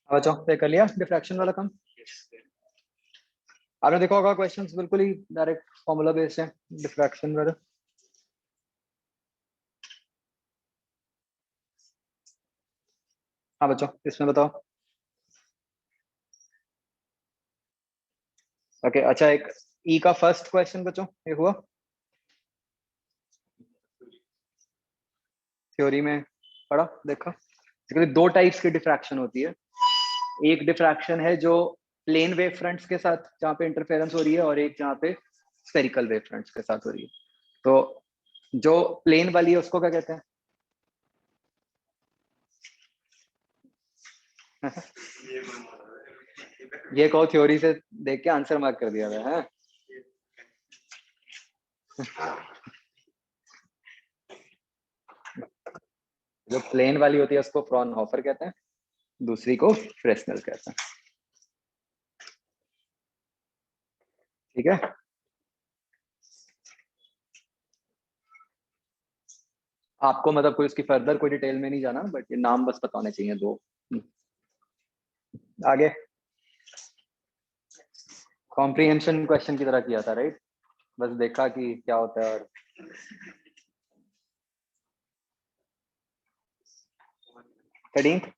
हाँ बच्चों, पे कर लिया डिफ्रैक्शन वाला काम। आपने देखा होगा क्वेश्चंस बिल्कुल ही डायरेक्ट फॉर्मूला बेस्ड है डिफ्रैक्शन वाला। हाँ बच्चों, इसमें बताओ। ओके अच्छा, एक ई का फर्स्ट क्वेश्चन बच्चों ये हुआ थ्योरी में पढ़ा देखा। देखो दो टाइप्स की डिफ्रैक्शन होती है। एक डिफ्रैक्शन है जो प्लेन वेव फ्रंट्स के साथ जहाँ पे इंटरफेरेंस हो रही है, और एक जहाँ पे स्फेरिकल वेव फ्रंट्स के साथ हो रही है। तो जो प्लेन वाली है उसको क्या कहते हैं? ये कहो थ्योरी से देख के आंसर मार्क कर दिया है। जो प्लेन वाली होती है उसको फ्रॉनहोफर कहते हैं, दूसरी को फ्रेस्नेल कहते हैं। ठीक है, आपको मतलब कोई उसकी फर्दर कोई डिटेल में नहीं जाना, बट ये नाम बस पता होने चाहिए दो। आगे कॉम्प्रिहेंशन क्वेश्चन की तरह किया था राइट, बस देखा कि क्या होता है। और 13th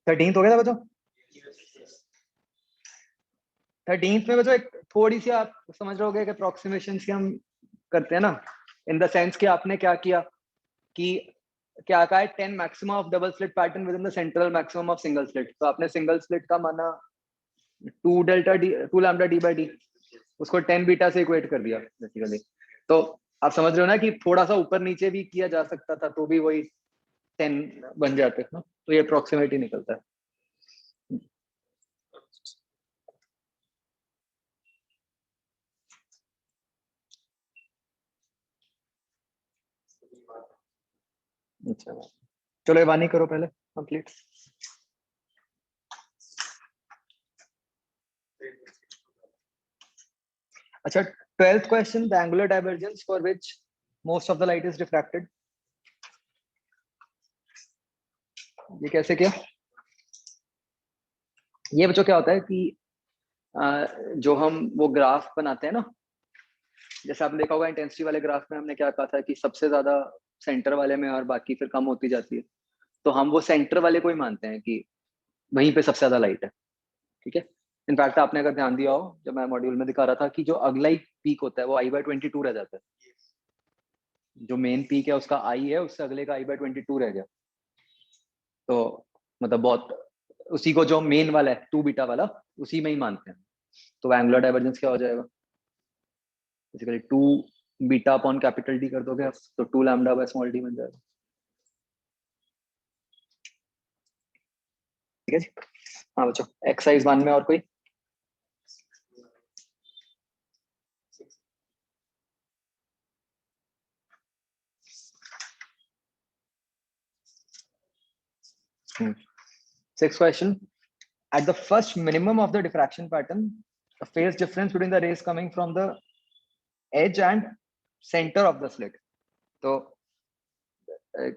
13th हो गया था बच्चों। 13th में बच्चों एक थोड़ी सी आप समझ रहे होगे कि अप्रोक्सीमेशन की हम करते हैं ना, इन द सेंस कि आपने क्या किया कि क्या कहा है 10 maximum of double slit pattern with in the central maximum of single slit. तो आपने सिंगल स्लिट का माना 2 delta D 2 lambda D by D, उसको 10 बीटा से इक्वेट कर दिया बेसिकली। तो आप समझ रहे हो ना कि थोड़ा सा ऊपर नीचे भी किया जा सकता था तो भी वही 10 बन जाते ना, तो ये अप्रोक्सीमेट ही निकलता है। अच्छा चलो ये वानी करो पहले कंप्लीट। अच्छा 12th question, the angular divergence for which most of the light is refracted. ये कैसे किया? ये बच्चों क्या होता है कि जो हम वो ग्राफ बनाते हैं ना, जैसे आपने देखा होगा इंटेंसिटी वाले ग्राफ में हमने क्या कहा था कि सबसे ज्यादा सेंटर वाले में और बाकी फिर कम होती जाती है। तो हम वो सेंटर वाले को ही मानते हैं कि वहीं पे सबसे ज्यादा लाइट है। ठीक है, इनफैक्ट आपने अगर ध्यान दिया हो जब मैं मॉड्यूल में दिखा रहा था कि जो अगला ही पीक होता है वो I/22 रह जाता है। जो मेन पीक है उसका आई है, उससे अगले का I/22 रह गया। तो मतलब बहुत उसी को जो मेन वाला है 2 बीटा वाला उसी में ही मानते हैं। तो एंगुलर डाइवर्जेंस क्या हो जाएगा? Basically 2 beta upon capital D कर दोगे आप, तो 2 लैम्डा बाय स्मॉल डी बन जाएगा। ठीक है जी। हाँ बच्चों, एक्सरसाइज 1 में और कोई? Sixth question. At the first minimum of the diffraction pattern, a phase difference between the rays coming from the edge and center of the slit. तो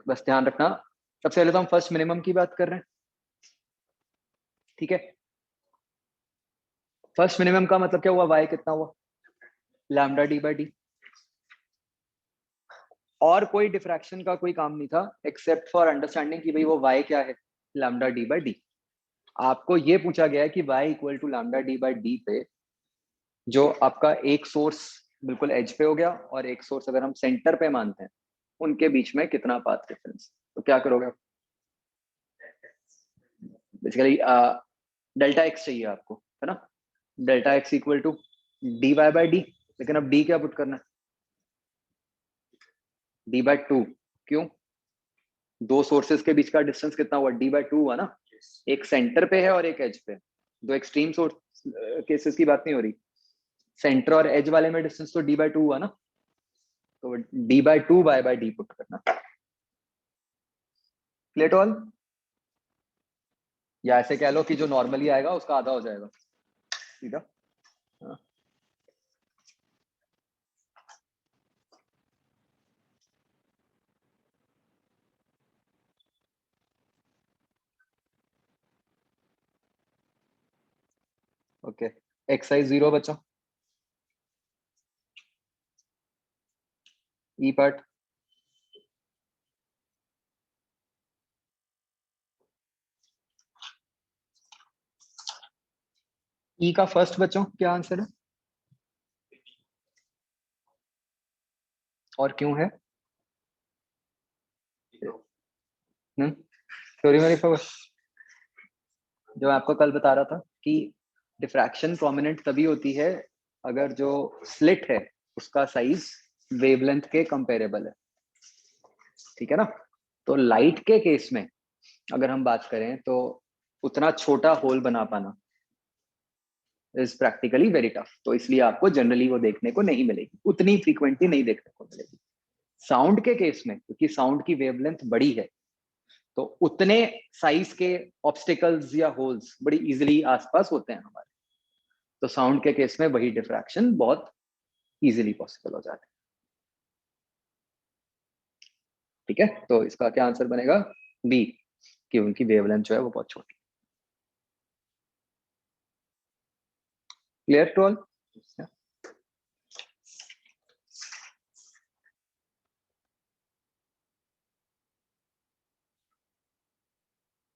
बस ध्यान रखना, सबसे पहले तो हम फर्स्ट मिनिमम की बात कर रहे हैं। ठीक है, फर्स्ट मिनिमम का मतलब क्या हुआ? y कितना हुआ? Lambda D by D. और कोई डिफ्रैक्शन का कोई काम नहीं था एक्सेप्ट फॉर अंडरस्टैंडिंग कि भाई वो y क्या है, लैम्डा डी बाई डी। आपको ये पूछा गया है कि y equal to lambda D by D पे जो आपका एक सोर्स बिल्कुल एज पे हो गया और एक सोर्स अगर हम सेंटर पे मानते हैं, उनके बीच में कितना पाथ डिफरेंस। तो क्या करोगे? बेसिकली डेल्टा एक्स चाहिए आपको, है ना? Delta X equal to D Y by D. लेकिन अब डी क्या पुट करना है? D by two. क्यों? दो सोर्सेस के बीच का डिस्टेंस कितना हुआ? डी बाई टू हुआ ना। एक सेंटर पे है और एक एज पे। दो एक्सट्रीम सोर्स केसेस की बात नहीं हो रही, सेंटर और एज वाले में डिस्टेंस तो डी बाई टू हुआ ना। तो d/2 y/d पुट करना। Clear to all? या ऐसे कह लो कि जो नॉर्मली आएगा उसका आधा हो जाएगा, ठीक है? ओके, एक्सरसाइज 0 बच्चों, ई पार्ट। ई का फर्स्ट बच्चों क्या आंसर है और क्यों है? थ्योरी में लिखा हुआ, जो मैं आपको कल बता रहा था कि डिफ्रैक्शन प्रोमिनेंट तभी होती है अगर जो स्लिट है उसका साइज वेवलेंथ के कंपेरेबल है, ठीक है ना? तो लाइट के केस में अगर हम बात करें तो उतना छोटा होल बना पाना इज प्रैक्टिकली वेरी टफ, तो इसलिए आपको जनरली वो देखने को नहीं मिलेगी, उतनी फ्रीक्वेंटली नहीं देखने को मिलेगी। साउंड के केस में क्योंकि साउंड की वेवलेंथ बड़ी है तो उतने साइज के ऑब्स्टिकल्स या होल्स बड़ी इजीली आसपास होते हैं हमारे, तो साउंड के केस में वही डिफ्रैक्शन बहुत इजीली पॉसिबल हो जाता है, ठीक है? तो इसका क्या आंसर बनेगा? बी, कि उनकी वेवलेंथ जो है वो बहुत छोटी। Clear to all?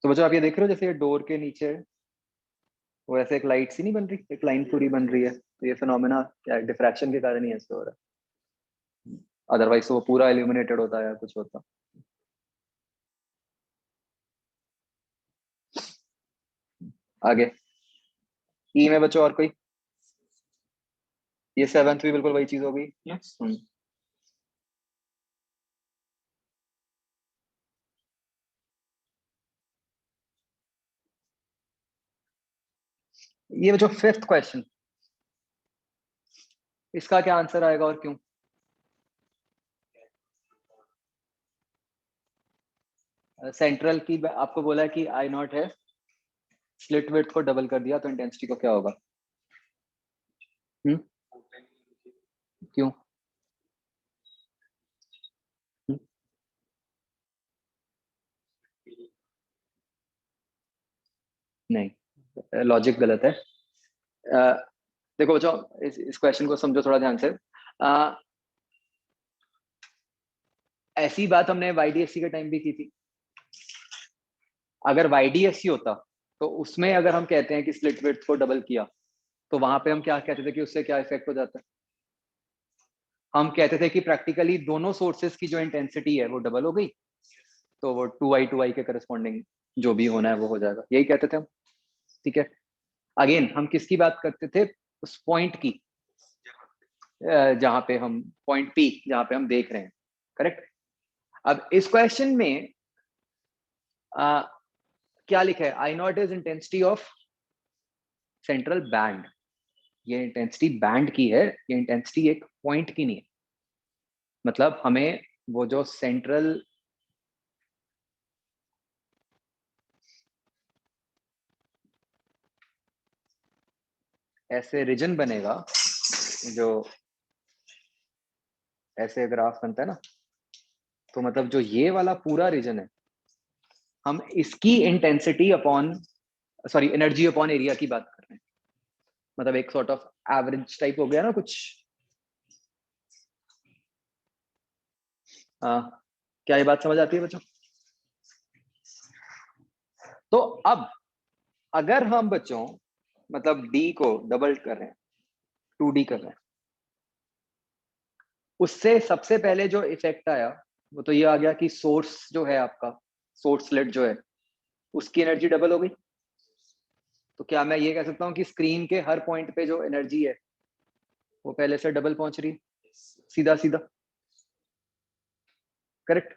तो बच्चों आप ये देख रहे हो जैसे डोर के नीचे वो ऐसे एक लाइट सी नहीं बन रही, एक लाइन पूरी बन रही है, तो ये फिनोमेना क्या है? डिफ्रैक्शन के कारण ही ऐसे हो रहा है, अदरवाइज तो वो पूरा इल्यूमिनेटेड होता है या कुछ होता। आगे ई में बच्चों और कोई? ये सेवेंथ भी बिल्कुल वही चीज हो गई। ये बच्चों फिफ्थ क्वेश्चन, इसका क्या आंसर आएगा और क्यों? सेंट्रल की आपको बोला है कि आई नॉट है, स्लिट विड्थ को डबल कर दिया तो इंटेंसिटी को क्या होगा? हम्म, क्यों? हम्म, नहीं, लॉजिक गलत है। देखो बच्चों, इस क्वेश्चन को समझो थोड़ा ध्यान से। अ, ऐसी बात हमने वाईडीएससी के टाइम भी की थी। अगर वाईडीएससी होता तो उसमें अगर हम कहते हैं कि स्लिट विड्थ को डबल किया तो वहां पे हम क्या कहते थे कि उससे क्या इफेक्ट हो जाता है? हम कहते थे कि प्रैक्टिकली दोनों सोर्सेस की जो इंटेंसिटी है वो डबल हो गई, तो वो 2i के करस्पॉन्डिंग जो भी होना है वो हो जाएगा, यही कहते थे हम, ठीक है? अगेन हम किसकी बात करते थे? उस पॉइंट की, जहां पे हम पॉइंट पी जहां पे हम देख रहे हैं, करेक्ट? अब इस क्वेश्चन में आ, क्या लिखा है? I naught is intensity of central band. ये इंटेंसिटी बैंड की है, ये इंटेंसिटी एक पॉइंट की नहीं है। मतलब हमें वो जो सेंट्रल ऐसे रीजन बनेगा, जो ऐसे ग्राफ बनता है ना, तो मतलब जो ये वाला पूरा रीजन है, हम इसकी intensity upon, sorry, energy upon area की बात कर रहे हैं। मतलब एक सॉर्ट ऑफ एवरेज टाइप हो गया ना कुछ। क्या ये बात समझ आती है बच्चों? तो अब अगर हम बच्चों मतलब डी को डबल कर रहे हैं, 2d कर रहे हैं, उससे सबसे पहले जो इफेक्ट आया वो तो ये आ गया कि सोर्स जो है आपका, सोर्स स्लिट जो है उसकी एनर्जी डबल हो गई। तो क्या मैं ये कह सकता हूँ कि स्क्रीन के हर पॉइंट पे जो एनर्जी है वो पहले से डबल पहुंच रही, सीधा सीधा, करेक्ट?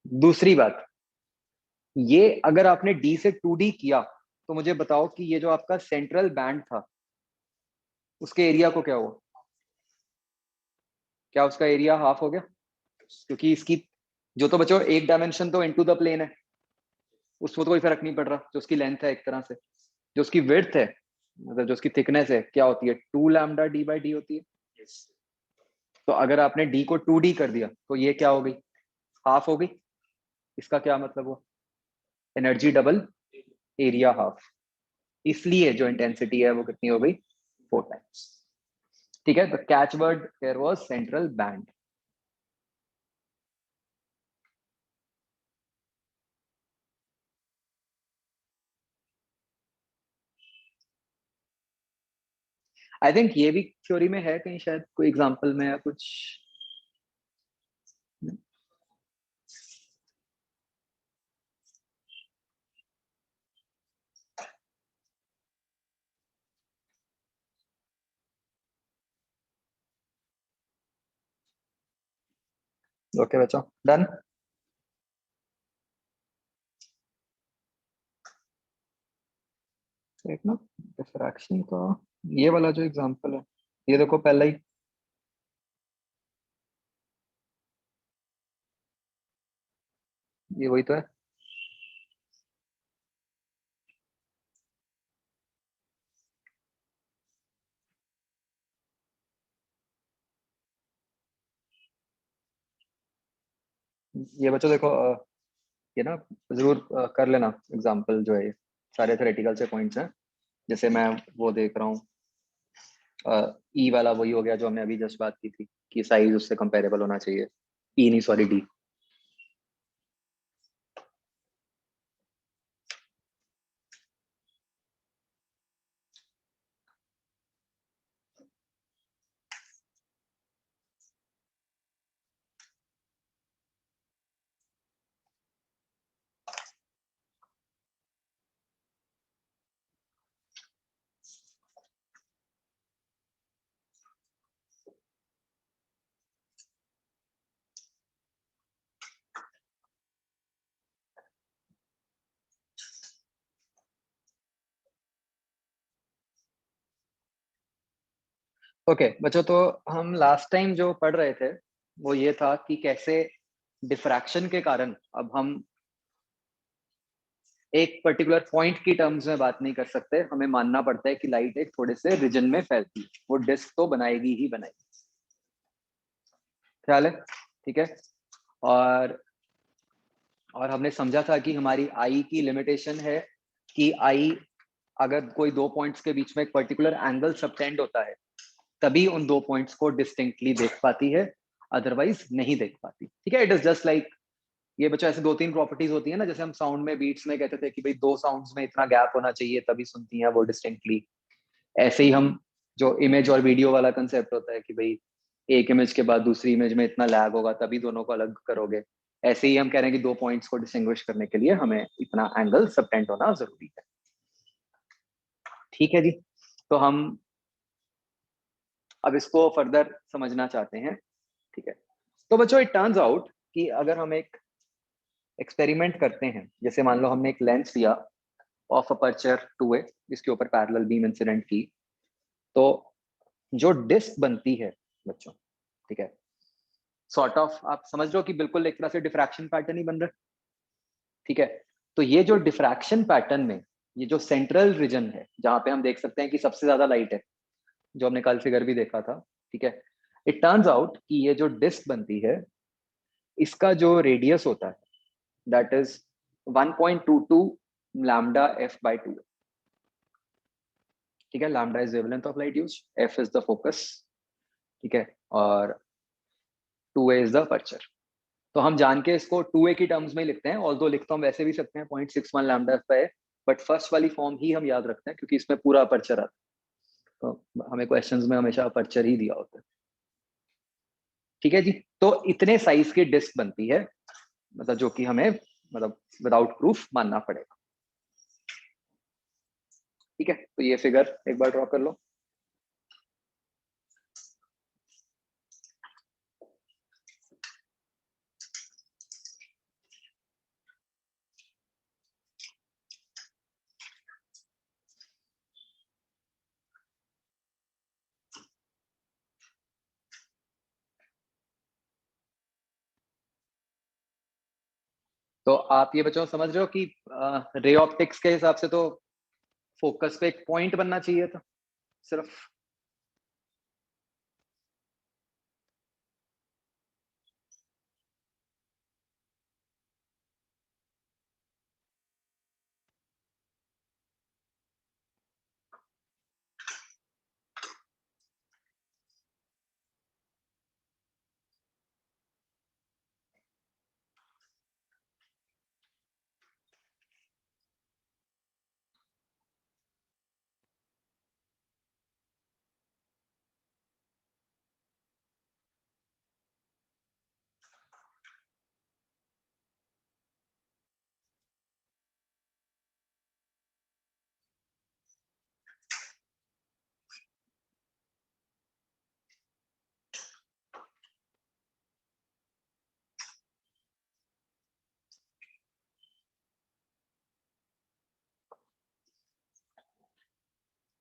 दूसरी बात, ये अगर आपने डी से 2d किया तो मुझे बताओ कि ये जो आपका सेंट्रल बैंड था उसके एरिया को क्या हुआ? क्या उसका एरिया हाफ हो गया? क्योंकि इसकी जो तो बच्चों एक डायमेंशन तो इनटू द प्लेन है, उसको तो कोई फर्क नहीं पड़ रहा। जो उसकी लेंथ है एक तरह से, जो उसकी विड्थ है, मतलब जो उसकी थिकनेस है, क्या होती है? 2 लैम्डा d/d होती है। तो अगर आपने d को 2d कर दिया तो ये क्या हो गई? हाफ हो गई। इसका क्या मतलब हुआ? Energy double, area half. इसलिए जो इंटेंसिटी है वो कितनी हो गई? 4 टाइम्स। ठीक है, the catch word here was central band. I think ये भी थ्योरी में है कहीं, शायद कोई एग्जांपल में या कुछ। ओके बच्चों, डन। एक ना डिफ्रैक्शन का ये वाला जो एग्जांपल है, ये देखो पहला ही। ये वही तो है। ये बच्चों देखो, ये ना जरूर कर लेना एग्जांपल जो है ये। सारे थ्योरेटिकल से पॉइंट्स हैं। जैसे मैं वो देख रहा हूँ, ई वाला वही हो गया जो हमने अभी जस्ट बात की थी कि साइज उससे कंपेरेबल होना चाहिए। ई नहीं, सॉरी, डी। ओके बच्चों, तो हम लास्ट टाइम जो पढ़ रहे थे वो ये था कि कैसे डिफ्रैक्शन के कारण अब हम एक पर्टिकुलर पॉइंट की टर्म्स में बात नहीं कर सकते। हमें मानना पड़ता है कि लाइट एक थोड़े से रीजन में फैलती है, वो डिस्क तो बनाएगी ही बनाएगी। ख्याल है? ठीक है। और हमने समझा था कि हमारी आई की लिमिटेशन है कि आई, अगर कोई दो पॉइंट्स के बीच में एक पर्टिकुलर एंगल सबटेंड होता है तभी उन दो पॉइंट्स को डिस्टिंक्टली देख पाती है, अदरवाइज नहीं देख पाती। ठीक है, इट इज जस्ट लाइक, ये बच्चों ऐसे दो तीन प्रॉपर्टीज होती है ना, जैसे हम साउंड में बीट्स में कहते थे कि भाई दो साउंड्स में इतना गैप होना चाहिए तभी सुनती हैं वो डिस्टिंक्टली। ऐसे ही हम, जो इमेज और वीडियो वाला कंसेप्ट होता है कि भाई एक इमेज के बाद दूसरी इमेज में इतना लैग होगा तभी दोनों को अलग करोगे, ऐसे ही हम कह रहे हैं कि दो पॉइंट्स को डिस्टिंग्विश करने के लिए हमें इतना एंगल सबटेंड होना जरूरी है। ठीक है जी। तो हम अब इसको फर्दर समझना चाहते हैं। ठीक है, तो बच्चों इट टर्न्स आउट कि अगर हम एक एक्सपेरिमेंट करते हैं, जैसे मान लो हमने एक लेंस लिया ऑफ अपर्चर 2A, इसके ऊपर पैरेलल बीम इंसिडेंट की, तो जो डिस्क बनती है बच्चों, ठीक है, सॉर्ट ऑफ आप समझ लो कि बिल्कुल एक तरह से डिफ्रैक्शन पैटर्न ही बन रहा है। ठीक है, तो ये जो डिफ्रैक्शन पैटर्न में ये जो सेंट्रल रीजन है जहां पे हम देख सकते हैं कि सबसे ज्यादा लाइट है, जो हमने कल फिगर भी देखा था, ठीक है, इट टर्न्स आउट कि ये जो डिस्क बनती है इसका जो रेडियस होता है that is 1.22 lambda F by two. ठीक है, lambda is wavelength of light use, F is the focus. ठीक है, और 2A इज द अपर्चर। तो हम जान के इसको 2A की टर्म्स में ही लिखते हैं, ऑल्दो लिख तो हम वैसे भी सकते हैं 0.61 lambda F by, but first वाली फॉर्म ही हम याद रखते हैं क्योंकि इसमें पूरा अपर्चर आता है। तो हमें क्वेश्चंस में हमेशा अपर्चर ही दिया होता है। ठीक है जी, तो इतने साइज की डिस्क बनती है, मतलब जो कि हमें मतलब विदाउट प्रूफ मानना पड़ेगा। ठीक है, तो ये फिगर एक बार ड्रॉ कर लो। तो आप ये बच्चों समझ रहे हो कि रे ऑप्टिक्स के हिसाब से तो फोकस पे एक पॉइंट बनना चाहिए था सिर्फ।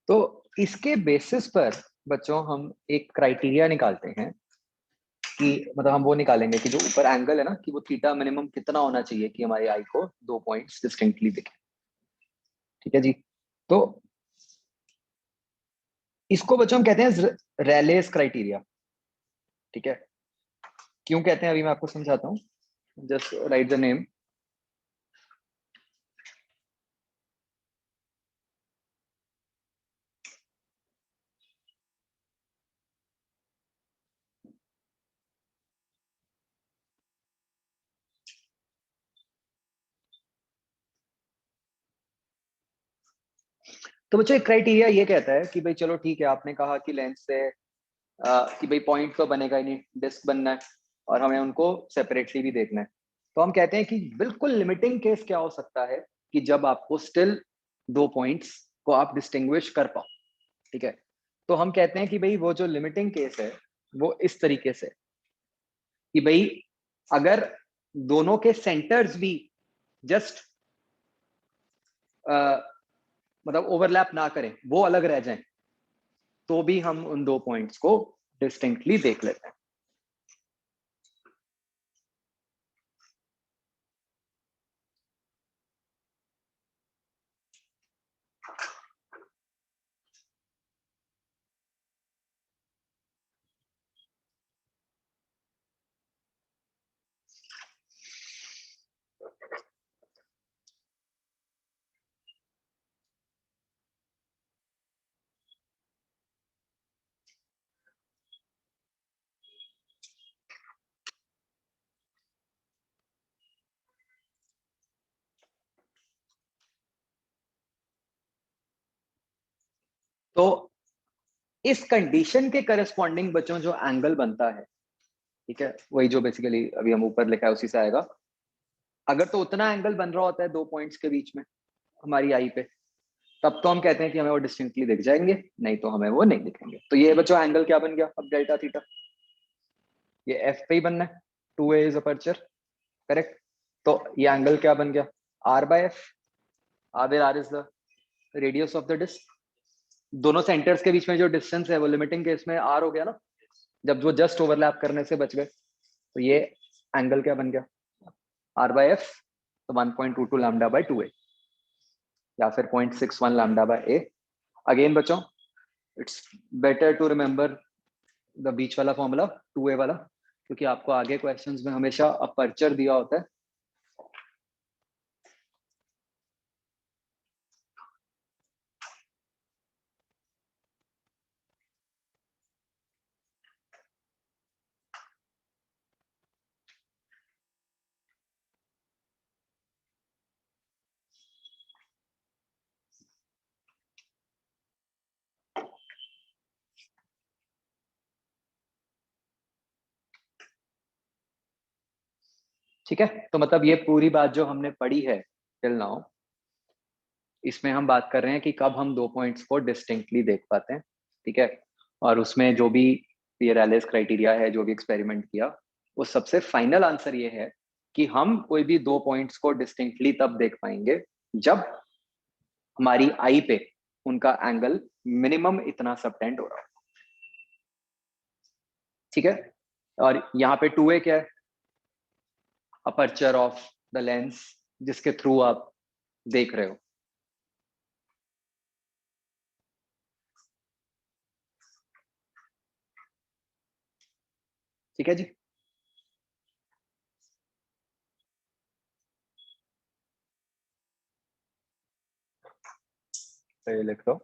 तो इसके बेसिस पर बच्चों हम एक क्राइटेरिया निकालते हैं कि मतलब हम वो निकालेंगे कि जो ऊपर एंगल है ना, कि वो थीटा मिनिमम कितना होना चाहिए कि हमारी आई को 2 पॉइंट्स डिस्टिंक्टली दिखे। ठीक है जी। तो इसको बच्चों हम कहते हैं रैलेस क्राइटेरिया। ठीक है, क्यों कहते हैं अभी मैं आपको समझाता हूँ। Just right the name. तो बच्चों एक क्राइटेरिया ये कहता है कि भाई चलो ठीक है, आपने कहा कि लेंस से कि भाई पॉइंट तो बनेगा ही नहीं, डिस्क बनना है और हमें उनको सेपरेटली भी देखना है। तो हम कहते हैं कि बिल्कुल लिमिटिंग केस क्या हो सकता है कि जब आपको स्टिल 2 पॉइंट्स को आप डिस्टिंग्विश कर पाओ। ठीक है, तो हम कहते हैं कि भाई वो जो लिमिटिंग केस है वो इस तरीके से कि भाई अगर दोनों के सेंटर्स भी जस्ट मतलब ओवरलैप ना करें, वो अलग रह जाएं, तो भी हम उन 2 पॉइंट्स को डिस्टिंक्टली देख लेते हैं। तो इस कंडीशन के करस्पॉन्डिंग बच्चों जो एंगल बनता है, ठीक है, वही जो बेसिकली अभी हम ऊपर लिखा है उसी से आएगा। अगर तो उतना एंगल बन रहा होता है 2 पॉइंट्स के बीच में हमारी आई पे, तब तो हम कहते हैं कि हमें वो डिस्टिंक्टली दिख जाएंगे, नहीं तो हमें वो नहीं दिखेंगे। तो ये बच्चों एंगल क्या बन गया अब, डेल्टा थीटा। ये एफ पे ही बनना है, 2a इज अपर्चर, करेक्ट। तो ये एंगल क्या बन गया, R by F, R is the radius of the disc. दोनों सेंटर्स के बीच में जो डिस्टेंस है वो लिमिटिंग केस में आर हो गया ना, जब वो जस्ट ओवरलैप करने से बच गए। तो ये एंगल क्या बन गया, आर बाय एफ, तो 1.22 लैम्डा बाय 2a, या फिर 0.61 लैम्डा बाय ए। अगेन बच्चों, it's better to remember the बीच वाला फॉर्मूला, 2a वाला, क्योंकि आपको आगे क्वेश्चंस में हमेशा अपर्चर दिया होता है। ठीक है, तो मतलब ये पूरी बात जो हमने पढ़ी है टिल नाउ, इसमें हम बात कर रहे हैं कि कब हम 2 पॉइंट्स को डिस्टिंक्टली देख पाते हैं। ठीक है, और उसमें जो भी ये रैलेस क्राइटेरिया है, जो भी एक्सपेरिमेंट किया, वो सबसे फाइनल आंसर ये है कि हम कोई भी 2 पॉइंट्स को डिस्टिंक्टली तब देख पाएंगे जब हमारी आई पे उनका एंगल मिनिमम इतना सबटेंड हो रहा हो। ठीक है, और यहाँ पे 2a क्या है, अपर्चर ऑफ द लेंस जिसके थ्रू आप देख रहे हो। ठीक है जी। तो ये लिख लो।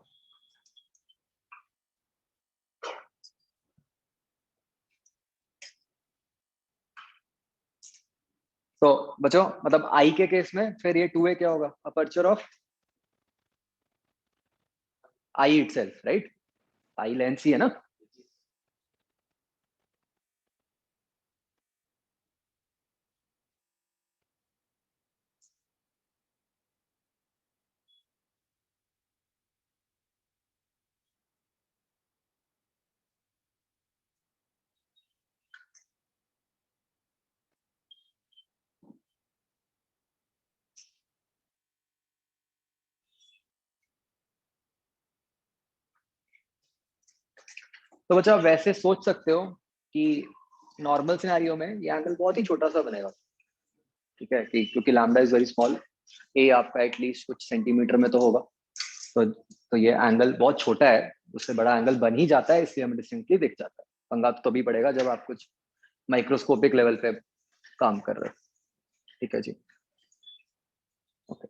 तो बच्चों मतलब आई के केस में फिर ये 2a क्या होगा, aperture of eye itself, right? Eye lens ही है ना। तो बच्चा आप वैसे सोच सकते हो कि नॉर्मल सिनेरियो में ये एंगल बहुत ही छोटा सा बनेगा, ठीक है, कि क्योंकि लैम्डा इज वेरी स्मॉल, ए आपका एटलीस्ट कुछ सेंटीमीटर में तो होगा। तो ये एंगल बहुत छोटा है, उससे बड़ा एंगल बन ही जाता है, इसलिए हमें डिस्टिंक्टली दिख जाता है। पंगा तो तभी पड़ेगा जब आप कुछ माइक्रोस्कोपिक लेवल पे काम कर रहे हो। ठीक है जी। ओके।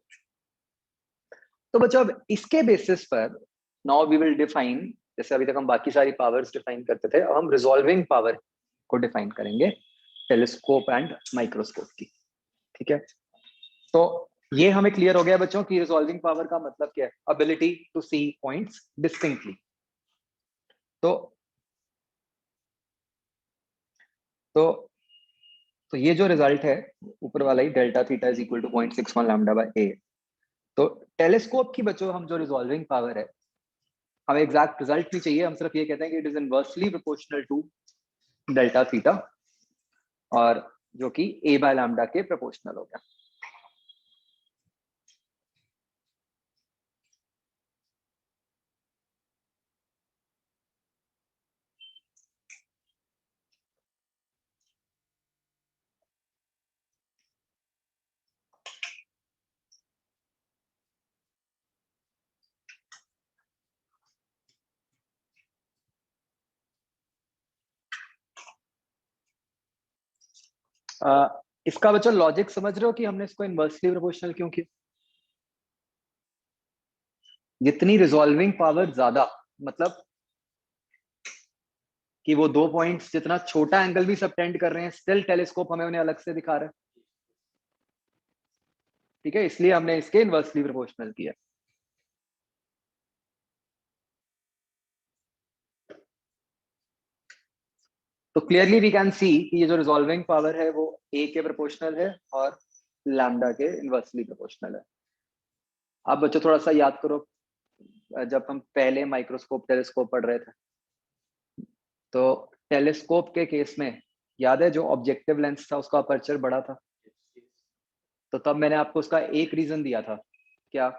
तो बच्चों अब इसके बेसिस पर नाउ वी विल डिफाइन, जैसे अभी तक हम बाकी सारी पावर्स डिफाइन करते थे, अब हम रिजॉल्विंग पावर को डिफाइन करेंगे टेलीस्कोप एंड माइक्रोस्कोप की। ठीक है। तो ये हमें क्लियर हो गया बच्चों कि रिजॉल्विंग पावर का मतलब क्या है, ability to see points distinctly. तो तो तो ये जो रिजल्ट है ऊपर वाला ही, delta theta is equal to 0.61 lambda by A. तो टेलीस्कोप की बच्चों हम जो रिजॉल्विंग पावर है, हमें एग्जैक्ट रिजल्ट नहीं चाहिए, हम सिर्फ ये कहते हैं कि it is inversely proportional to delta theta, और जो कि ए बाय लैम्डा के प्रोपोर्शनल हो गया। इसका बच्चों लॉजिक समझ रहे हो कि हमने इसको इनवर्सली प्रोपोर्शनल क्यों किया? जितनी रिजॉल्विंग पावर ज्यादा, मतलब कि वो दो पॉइंट्स जितना छोटा एंगल भी सबटेंड कर रहे हैं, स्टिल टेलीस्कोप हमें उन्हें अलग से दिखा रहा है। ठीक है, इसलिए हमने इसके इनवर्सली प्रोपोर्शनल किया। तो क्लियरली वी कैन सी कि ये जो रिजॉल्विंग पावर है वो ए के प्रोपोर्शनल है और लैम्डा के इनवर्सली प्रोपोर्शनल है। आप बच्चों थोड़ा सा याद करो, जब हम पहले माइक्रोस्कोप टेलीस्कोप पढ़ रहे थे, तो टेलीस्कोप के केस में याद है जो ऑब्जेक्टिव लेंस था उसका अपर्चर बड़ा था। तो तब मैंने आपको उसका एक रीजन दिया था, क्या?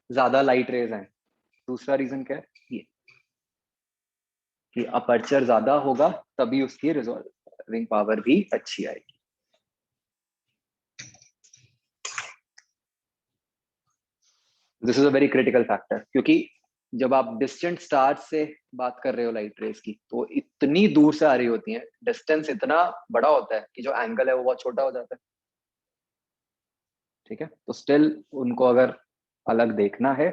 ज्यादा लाइट रेज हैं। दूसरा रीजन क्या है? ये कि अपर्चर ज्यादा होगा तभी उसकी रिजॉल्विंग पावर भी अच्छी आएगी। This is a very critical factor, क्योंकि जब आप डिस्टेंट स्टार से बात कर रहे हो लाइट रेज की, तो इतनी दूर से आ रही होती है, डिस्टेंस इतना बड़ा होता है कि जो एंगल है वो बहुत छोटा हो जाता है। ठीक है, तो स्टिल उनको अगर अलग देखना है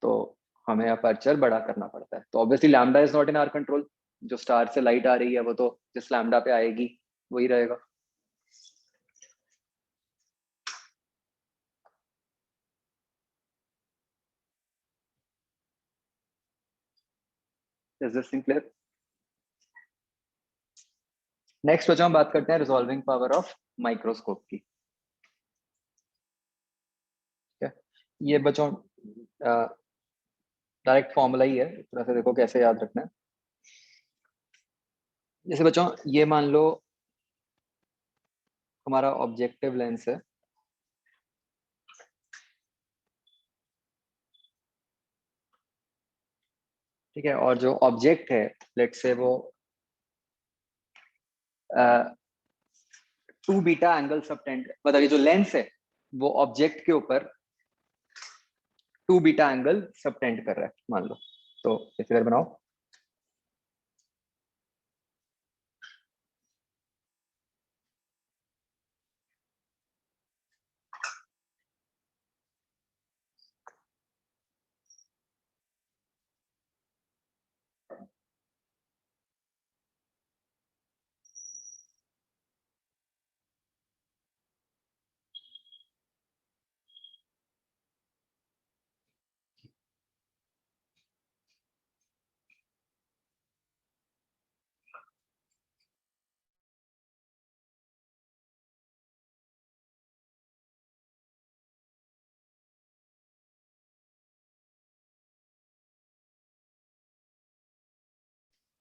तो हमें अपर्चर बड़ा करना पड़ता है। तो obviously lambda is not in our control, जो स्टार से लाइट आ रही है वो तो जिस लैम्डा पे आएगी वही रहेगा। Is this thing clear? Next बच्चों हम बात करते हैं रिजॉल्विंग पावर ऑफ माइक्रोस्कोप की। ठीक है, ये बच्चों डायरेक्ट फॉर्मूला ही है, एक तरह से देखो कैसे याद रखना है। जैसे बच्चों ये मान लो हमारा ऑब्जेक्टिव लेंस है, ठीक है, और जो ऑब्जेक्ट है लेट्स से वो 2 बीटा एंगल सबटेंड, मतलब ये जो लेंस है वो ऑब्जेक्ट के ऊपर 2 बीटा एंगल सबटेंड कर रहा है मान लो। तो ये फिगर बनाओ।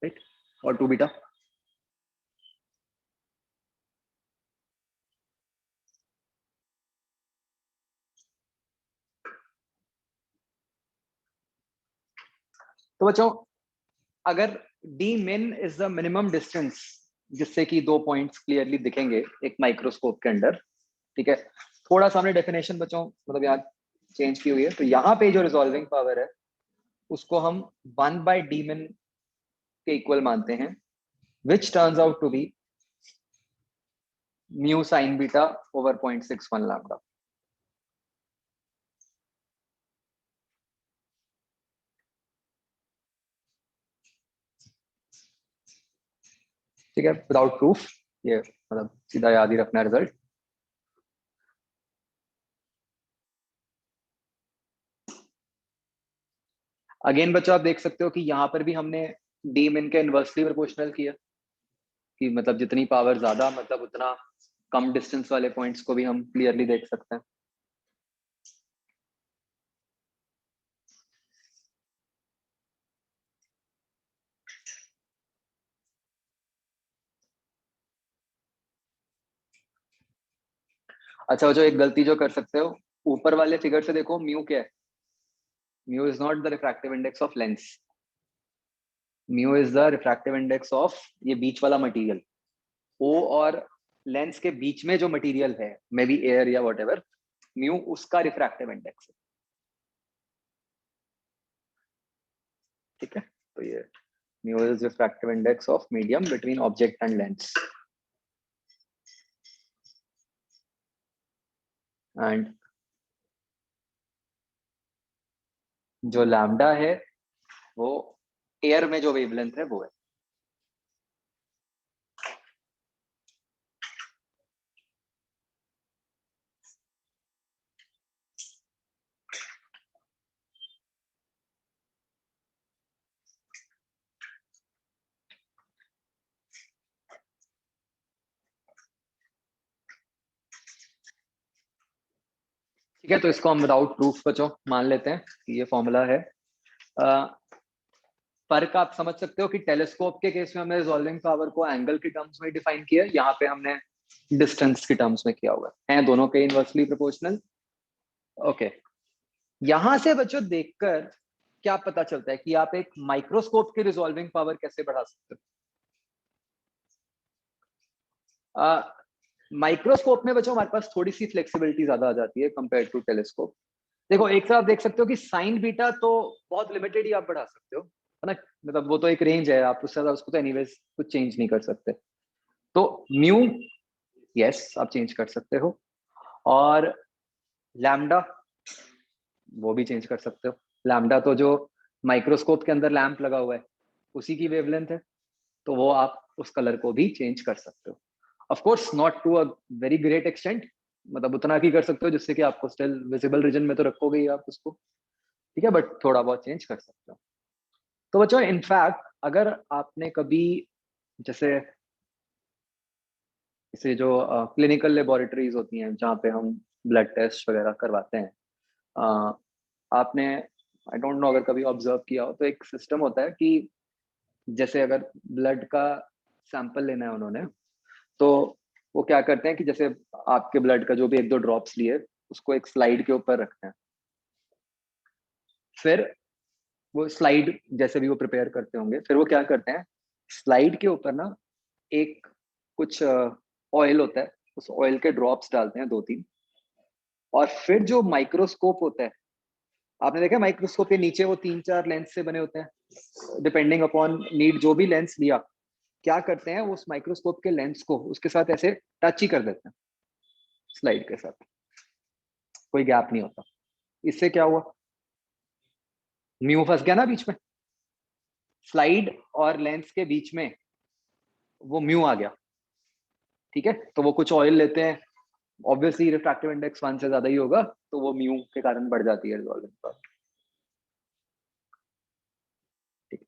राइट, और 2 बीटा। तो बच्चों अगर डी मिन इज द मिनिमम डिस्टेंस जिससे कि 2 पॉइंट्स क्लियरली दिखेंगे एक माइक्रोस्कोप के अंदर, ठीक है, थोड़ा सा हमने डेफिनेशन बच्चों मतलब यार चेंज की हुई है। तो यहाँ पे जो रिजॉल्विंग पावर है उसको हम 1 बाय डी मिन के इक्वल मानते हैं, which turns out to be mu sine beta over 0.61 lambda. ठीक है, विदाउट प्रूफ, ये मतलब सीधा याद ही रखना रिजल्ट। अगेन बच्चों आप देख सकते हो कि यहाँ पर भी हमने डी मिन के इनवर्सली प्रोपोर्शनल किया, कि मतलब जितनी पावर ज्यादा मतलब उतना कम डिस्टेंस वाले पॉइंट्स को भी हम क्लियरली देख सकते हैं। अच्छा, जो एक गलती जो कर सकते हो, ऊपर वाले फिगर से देखो म्यू क्या है। Mu is not the refractive index of lens, mu is the refractive index of ये बीच वाला मटेरियल। ओ और लेंस के बीच में जो मटेरियल है, मे बी एयर या व्हाटएवर, म्यू उसका रिफ्रैक्टिव इंडेक्स है। ठीक है, तो ये mu is refractive index of medium between object and lens, and जो लैम्डा है वो एयर में जो वेवलेंथ है वो है। ठीक है, तो इसको हम विदाउट प्रूफ बच्चों मान लेते हैं कि ये फॉर्मूला है। फर्क आप समझ सकते हो कि टेलीस्कोप के केस में हमने रिजॉल्विंग पावर को एंगल के टर्म्स में डिफाइन किया, यहाँ पे हमने डिस्टेंस के टर्म्स में किया हुआ है, दोनों के इनवर्सली प्रोपोर्शनल। ओके, यहां से बच्चों देखकर क्या पता चलता है कि आप एक माइक्रोस्कोप की रिजॉल्विंग पावर कैसे बढ़ा सकते हो। माइक्रोस्कोप में बच्चों हमारे पास थोड़ी सी फ्लेक्सिबिलिटी ज्यादा आ जाती है कंपेयर टू टेलीस्कोप। देखो एक तरफ आप देख सकते हो कि साइन बीटा तो बहुत लिमिटेड ही आप बढ़ा सकते हो, है ना, मतलब वो तो एक रेंज है, आप उससे ज्यादा उसको तो एनीवेज कुछ चेंज नहीं कर सकते। तो म्यू यस आप चेंज कर सकते हो, और लैम्डा वो भी चेंज कर सकते हो। लैम्डा तो जो माइक्रोस्कोप के अंदर लैंप लगा हुआ है उसी की वेवलेंथ है, तो वो आप उस कलर को भी चेंज कर सकते हो। Of course not to a very great extent, मतलब उतना ही कर सकते हो जिससे कि आपको स्टिल विजिबल रीजन में तो रखोगे ही आप उसको, ठीक है, बट थोड़ा बहुत चेंज कर सकते हो। तो बच्चों इनफैक्ट अगर आपने कभी जैसे इसे जो क्लिनिकल लेबोरेटरीज होती हैं जहाँ पे हम ब्लड टेस्ट वगैरह करवाते हैं, अ, आपने आई डोंट नो अगर कभी ऑब्जर्व किया हो, तो एक सिस्टम होता है कि जैसे अगर ब्लड का सैंपल लेना है उन्होंने, तो वो क्या करते हैं कि जैसे आपके ब्लड का जो भी 1-2 ड्रॉप्स लिए उसको एक स्लाइड के ऊपर रखते हैं, फिर वो स्लाइड जैसे भी वो प्रिपेयर करते होंगे, फिर वो क्या करते हैं स्लाइड के ऊपर ना एक कुछ ऑयल होता है, उस ऑयल के ड्रॉप्स डालते हैं 2-3, और फिर जो माइक्रोस्कोप होता है, आपने देखा माइक्रोस्कोप के नीचे वो 3-4 लेंस से बने होते हैं, डिपेंडिंग अपॉन नीड जो भी लेंस लिया, क्या करते हैं उस माइक्रोस्कोप के लेंस को उसके साथ ऐसे टच ही कर देते हैं स्लाइड के साथ, कोई गैप नहीं होता। इससे क्या हुआ, म्यू फंस गया ना बीच में, स्लाइड और लेंस के बीच में वो म्यू आ गया, ठीक है। तो वो कुछ ऑयल लेते हैं, ऑब्वियसली रिफ्रैक्टिव इंडेक्स 1 से ज्यादा ही होगा, तो वो म्यू के कारण बढ़ जाती है रिजॉल्विंग पावर, ठीक है।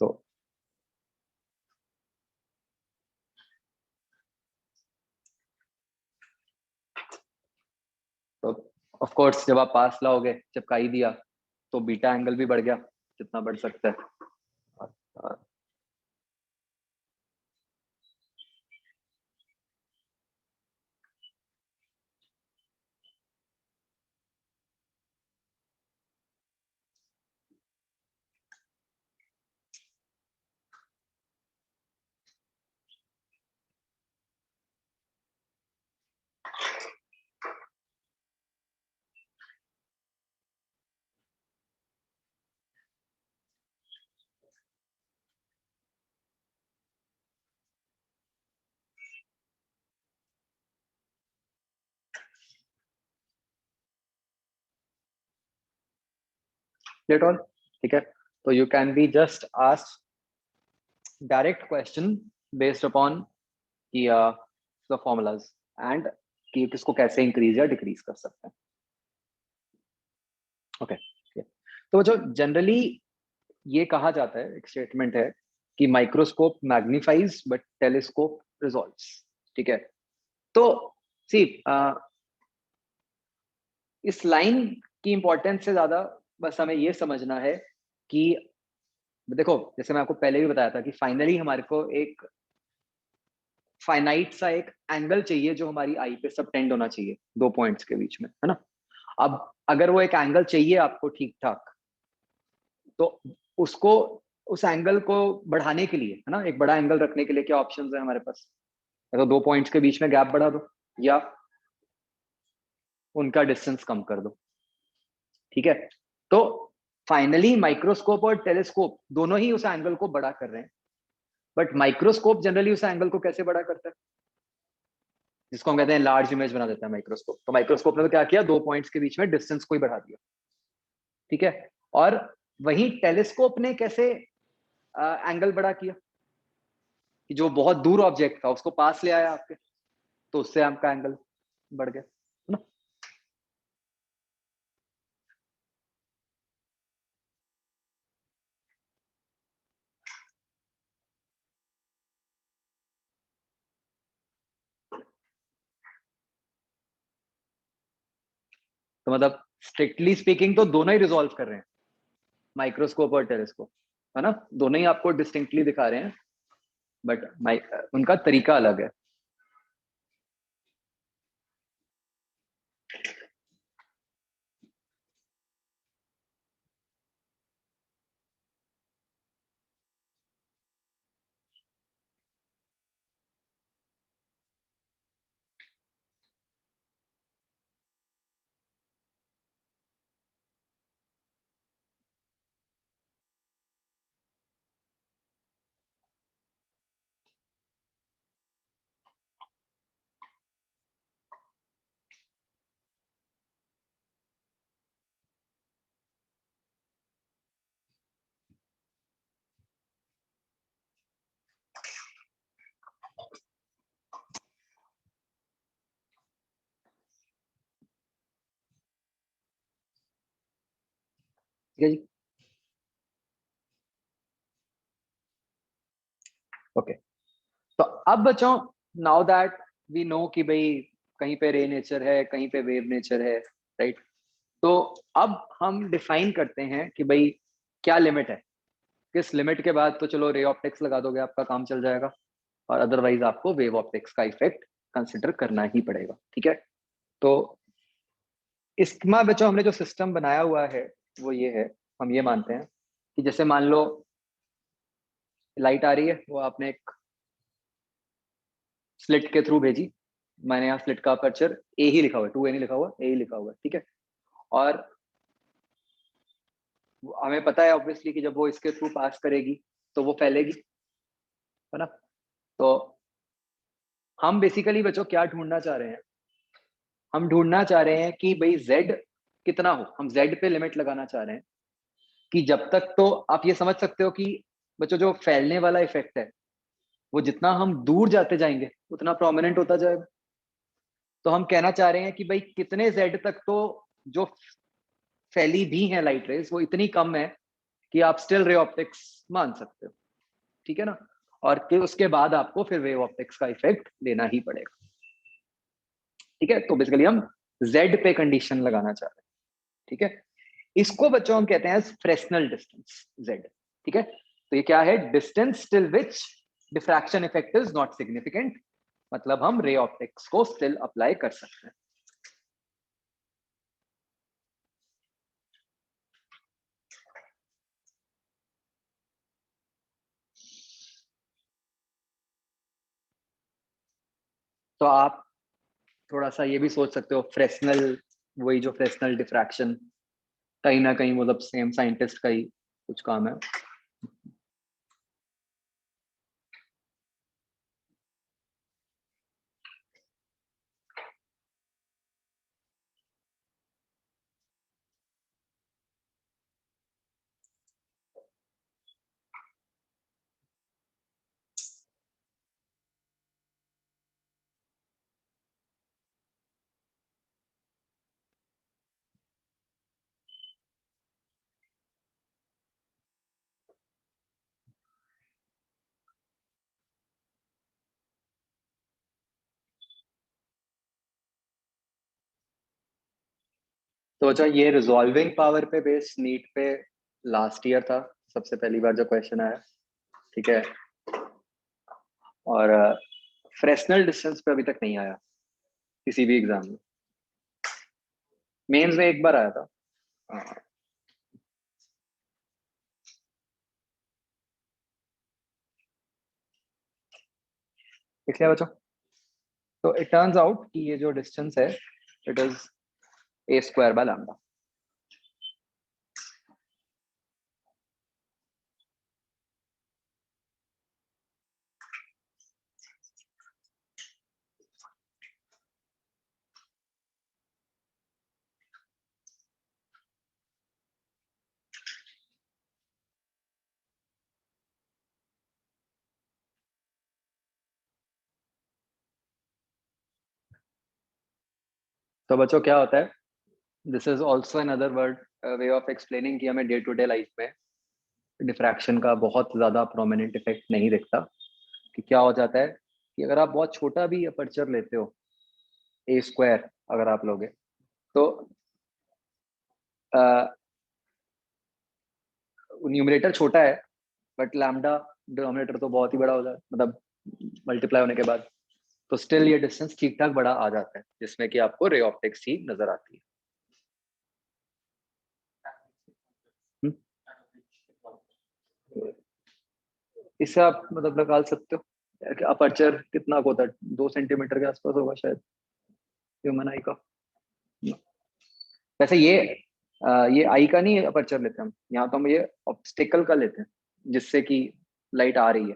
तो तो ऑफ कोर्स जब आप पास लाओगे, चिपका ही दिया, तो बीटा एंगल भी बढ़ गया जितना बढ़ सकता है। That's all, ठीक है। तो you can be just ask direct question based upon कि द फॉर्मूलाज एंड कि किसको कैसे इंक्रीज या डिक्रीज कर सकते हैं, ओके। तो जो जनरली ये कहा जाता है, एक स्टेटमेंट है कि microscope magnifies but telescope resolves, ठीक है। तो सी इस लाइन की इंपॉर्टेंस से ज्यादा बस हमें ये समझना है कि देखो, जैसे मैं आपको पहले भी बताया था कि फाइनली हमारे को एक फाइनाइट सा एक एंगल चाहिए जो हमारी आई पे सबटेंड होना चाहिए दो पॉइंट्स के बीच में, है ना। अब अगर वो एक एंगल चाहिए आपको ठीक ठाक, तो उसको उस एंगल को बढ़ाने के लिए, है ना, एक बड़ा एंगल रखने के लिए क्या ऑप्शंस है हमारे पास, या तो दो पॉइंट्स के बीच में गैप बढ़ा दो या उनका डिस्टेंस कम कर दो, ठीक है। तो फाइनली माइक्रोस्कोप और टेलीस्कोप दोनों ही उस एंगल को बड़ा कर रहे हैं, बट माइक्रोस्कोप जनरली उस एंगल को कैसे बड़ा करता है, जिसको हम कहते हैं लार्ज इमेज बना देता है माइक्रोस्कोप। तो माइक्रोस्कोप ने तो क्या किया, दो पॉइंट्स के बीच में डिस्टेंस को ही बढ़ा दिया, ठीक है। और वही टेलीस्कोप ने कैसे एंगल बड़ा किया, कि जो बहुत दूर ऑब्जेक्ट था उसको पास ले आया आपके, तो उससे आपका एंगल बढ़ गया, है ना। तो मतलब स्ट्रिक्टली स्पीकिंग तो दोनों ही रिजॉल्व कर रहे हैं, माइक्रोस्कोप और टेलीस्कोप, है ना, दोनों ही आपको डिस्टिंक्टली दिखा रहे हैं, बट उनका तरीका अलग है। ठीक है जी, ओके। तो अब बच्चों, नाउ दैट वी नो कि भाई कहीं पे रे नेचर है, कहीं पे वेव नेचर है, राइट। तो अब हम डिफाइन करते हैं कि भाई क्या लिमिट है, किस लिमिट के बाद तो चलो रे ऑप्टिक्स लगा दोगे आपका काम चल जाएगा, और अदरवाइज आपको वेव ऑप्टिक्स का इफेक्ट कंसिडर करना ही पड़ेगा, ठीक है। तो इसमें बच्चों हमने जो सिस्टम बनाया हुआ है वो ये है, हम ये मानते हैं कि जैसे मान लो लाइट आ रही है, वो आपने एक स्लिट के थ्रू भेजी, मैंने यहाँ स्लिट का अपर्चर ए ही लिखा हुआ है, 2A नहीं लिखा हुआ, ए ही लिखा हुआ है, ठीक है। और हमें पता है ऑब्वियसली कि जब वो इसके थ्रू पास करेगी तो वो फैलेगी, है ना। तो हम बेसिकली बच्चों क्या ढूंढना चाह रहे हैं, हम ढूंढना चाह रहे हैं कि भाई z कितना हो, हम z पे लिमिट लगाना चाह रहे हैं कि जब तक, तो आप ये समझ सकते हो कि बच्चों जो फैलने वाला इफेक्ट है वो जितना हम दूर जाते जाएंगे उतना प्रोमिनेंट होता जाएगा। तो हम कहना चाह रहे हैं कि भाई कितने z तक तो जो फैली भी है लाइट रेज वो इतनी कम है कि आप स्टिल रे ऑप्टिक्स मान सकते हो, ठीक है ना। और फिर उसके बाद आपको फिर वेव ऑप्टिक्स का इफेक्ट लेना ही पड़ेगा, ठीक है। तो बेसिकली हम z पे कंडीशन लगाना चाह रहे हैं, ठीक है। इसको बच्चों हम कहते हैं फ्रेस्नल डिस्टेंस z, ठीक है। तो ये क्या है, distance till which diffraction effect is not significant, मतलब हम रे ऑप्टिक्स को स्टिल अप्लाई कर सकते हैं। तो आप थोड़ा सा ये भी सोच सकते हो, फ्रेस्नल, वही जो फ्रेस्नल डिफ्रैक्शन, कहीं ना कहीं मतलब सेम साइंटिस्ट का ही कुछ काम है। तो अच्छा, ये रिजॉल्विंग पावर पे बेस्ड नीट पे लास्ट ईयर था सबसे पहली बार जो क्वेश्चन आया, ठीक है। और फ्रेस्नल डिस्टेंस पे अभी तक नहीं आया किसी भी एग्जाम में, मेंस में एक बार आया था। हाँ, इसलिए बच्चों, तो इट टर्न्स आउट कि ये जो डिस्टेंस है it is a square by lambda. तो बच्चों क्या होता है, this is also another word way of explaining कि हमें डे टू डे लाइफ में डिफ्रैक्शन का बहुत ज्यादा प्रोमिनेंट इफेक्ट नहीं दिखता। कि क्या हो जाता है कि अगर आप बहुत छोटा भी अपर्चर लेते हो, ए स्क्वायर अगर आप लोगे, तो न्यूमरेटर छोटा है बट लैम्डा डिनोमिनेटर तो बहुत ही बड़ा हो जाता है, मतलब मल्टीप्लाई होने के बाद, तो स्टिल ये डिस्टेंस ठीक ठाक बड़ा आ जाता है जिसमें कि आपको रे ऑप्टिक्स ही नजर आती है। हम्म? इससे आप मतलब निकाल सकते हो अपर्चर कितना होता है, 2 सेंटीमीटर के आसपास होगा शायद ह्यूमन आई का। वैसे ये आई का नहीं अपर्चर लेते हम यहाँ, तो हम ये ऑब्स्टिकल का लेते हैं जिससे कि लाइट आ रही है।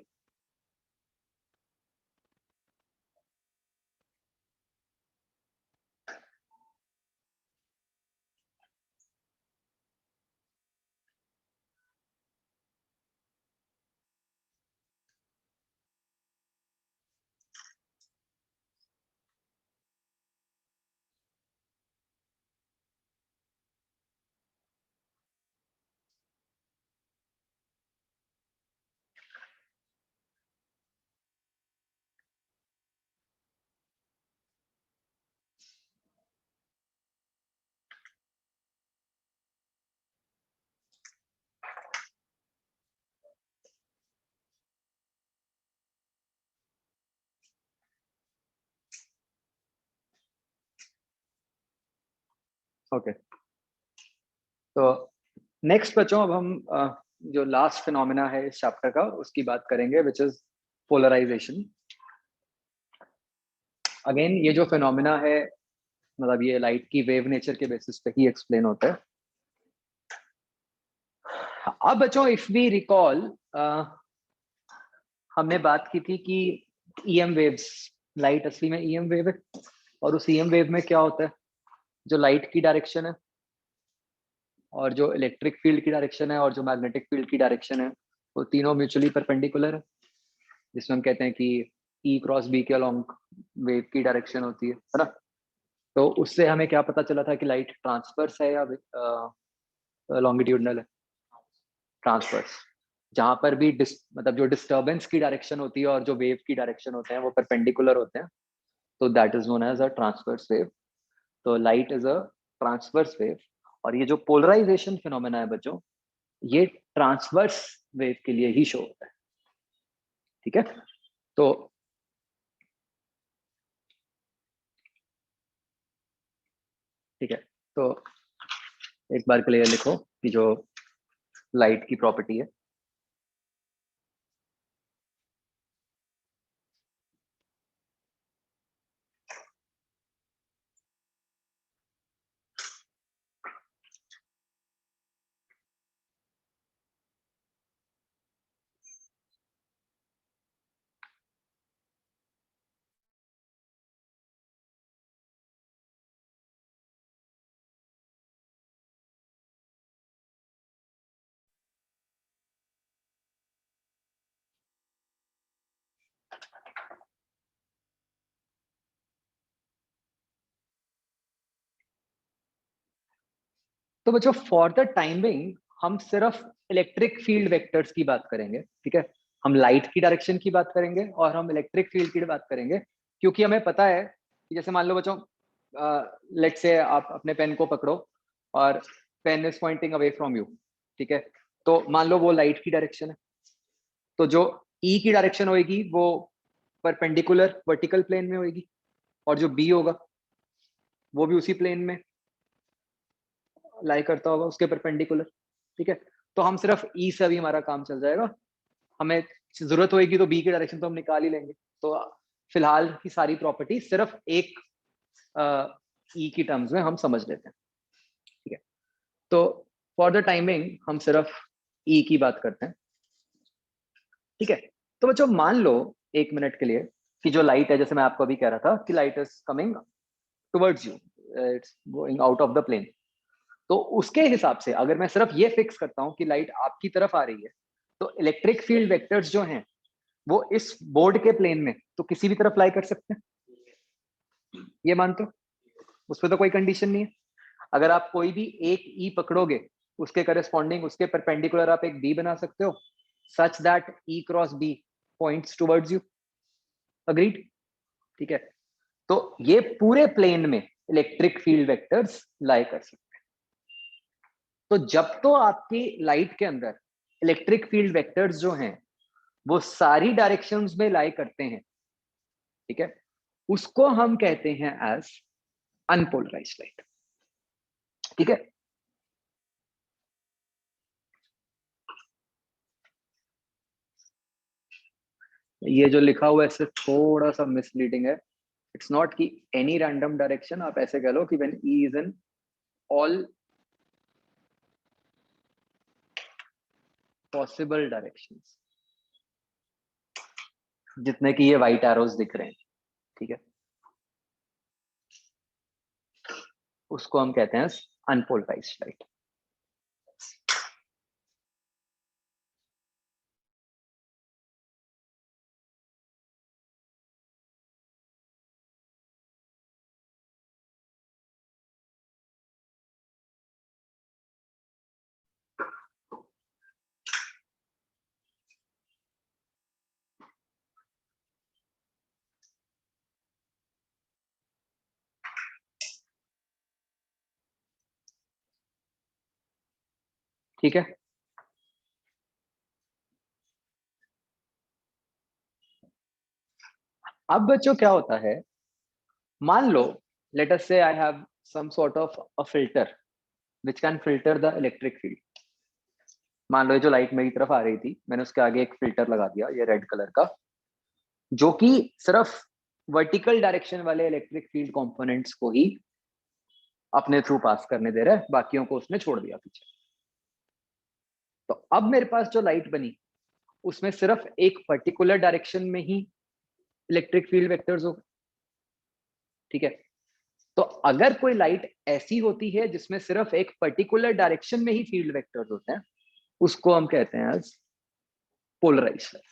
ओके, तो नेक्स्ट बच्चों अब हम जो लास्ट फिनोमिना है इस चैप्टर का उसकी बात करेंगे, विच इज पोलराइजेशन। अगेन ये जो फिनोमिना है, मतलब ये लाइट की वेव नेचर के बेसिस पे ही एक्सप्लेन होता है। अब बच्चों इफ वी रिकॉल, हमने बात की थी कि ईएम वेव्स, लाइट असली में ईएम वेव है, और उस ईएम वेव में क्या होता है, जो लाइट की डायरेक्शन है और जो इलेक्ट्रिक फील्ड की डायरेक्शन है और जो मैग्नेटिक फील्ड की डायरेक्शन है, वो तीनों म्यूचुअली परपेंडिकुलर है, जिसमें हम कहते हैं कि ई क्रॉस बी के अलोंग वेव की डायरेक्शन होती है ना। तो उससे हमें क्या पता चला था कि लाइट ट्रांसवर्स है या लॉन्गिट्यूडनल है? ट्रांसवर्स। जहां पर भी मतलब जो डिस्टर्बेंस की डायरेक्शन होती है और जो वेव की डायरेक्शन होते हैं वो परपेंडिकुलर होते हैं, तो that is known as a transverse wave. तो light is a transverse wave. और ये जो पोलराइजेशन फिनोमेना है बच्चों, ये ट्रांसवर्स वेव के लिए ही शो होता है। ठीक है, तो ठीक है, तो एक बार क्लियर लिखो कि जो लाइट की प्रॉपर्टी है, तो बच्चों फॉर द टाइमिंग हम सिर्फ इलेक्ट्रिक फील्ड वेक्टर्स की बात करेंगे। ठीक है, हम लाइट की डायरेक्शन की बात करेंगे और हम इलेक्ट्रिक फील्ड की बात करेंगे, क्योंकि हमें पता है कि जैसे मान लो बच्चों, लेट से आप अपने पेन को पकड़ो और pen is pointing away from you. ठीक है, तो मान लो वो लाइट की डायरेक्शन है, तो जो ई की डायरेक्शन होगी वो परपेंडिकुलर वर्टिकल प्लेन में होगी, और जो बी होगा वो भी उसी प्लेन में लाई करता होगा, उसके परपेंडिकुलर। ठीक है, तो हम सिर्फ ई से अभी हमारा काम चल जाएगा। हमें जरूरत होगी तो बी की डायरेक्शन तो हम निकाल ही लेंगे। तो फिलहाल की सारी प्रॉपर्टी सिर्फ एक ई की टर्म्स में हम समझ लेते हैं। ठीक है, तो फॉर द टाइमिंग हम सिर्फ ई की बात करते हैं। ठीक है, तो बच्चों मान लो एक मिनट के लिए कि जो लाइट है, जैसे मैं आपको अभी कह रहा था कि light is coming towards you, it's going out of the plane. तो उसके हिसाब से अगर मैं सिर्फ ये फिक्स करता हूं कि लाइट आपकी तरफ आ रही है, तो इलेक्ट्रिक फील्ड वेक्टर्स जो हैं वो इस बोर्ड के प्लेन में तो किसी भी तरफ लाई कर सकते हैं। ये मानते हो? उस पर तो कोई कंडीशन नहीं है। अगर आप कोई भी एक ई पकड़ोगे, उसके करस्पॉन्डिंग उसके परपेंडिकुलर आप एक बी बना सकते हो, such that E cross B points towards you. Agreed? ठीक है, तो ये पूरे प्लेन में इलेक्ट्रिक फील्ड वेक्टर्स लाई कर सकते हैं। तो जब तो आपकी लाइट के अंदर इलेक्ट्रिक फील्ड वेक्टर्स जो हैं वो सारी डायरेक्शंस में लाई करते हैं, ठीक है, उसको हम कहते हैं एज अनपोलराइज्ड लाइट। ठीक है, ये जो लिखा हुआ है इससे थोड़ा सा मिसलीडिंग है। इट्स नॉट कि एनी रैंडम डायरेक्शन, आप ऐसे कह लो कि when E is in all possible directions, जितने की ये व्हाइट एरोज दिख रहे हैं। ठीक है, उसको हम कहते हैं अनपोलराइज्ड लाइट। ठीक है, अब बच्चों क्या होता है, मान लो let us say I have some sort of a filter which can filter the electric field. मान लो ये जो लाइट मेरी तरफ आ रही थी, मैंने उसके आगे एक फिल्टर लगा दिया, ये रेड कलर का, जो कि सिर्फ वर्टिकल डायरेक्शन वाले इलेक्ट्रिक फील्ड कंपोनेंट्स को ही अपने थ्रू पास करने दे रहा है, बाकियों को उसने छोड़ दिया पीछे। तो अब मेरे पास जो लाइट बनी उसमें सिर्फ एक पर्टिकुलर डायरेक्शन में ही इलेक्ट्रिक फील्ड वेक्टर्स हो, ठीक है। तो अगर कोई लाइट ऐसी होती है जिसमें सिर्फ एक पर्टिकुलर डायरेक्शन में ही फील्ड वेक्टर्स होते हैं, उसको हम कहते हैं एज पोलराइज्ड लाइट।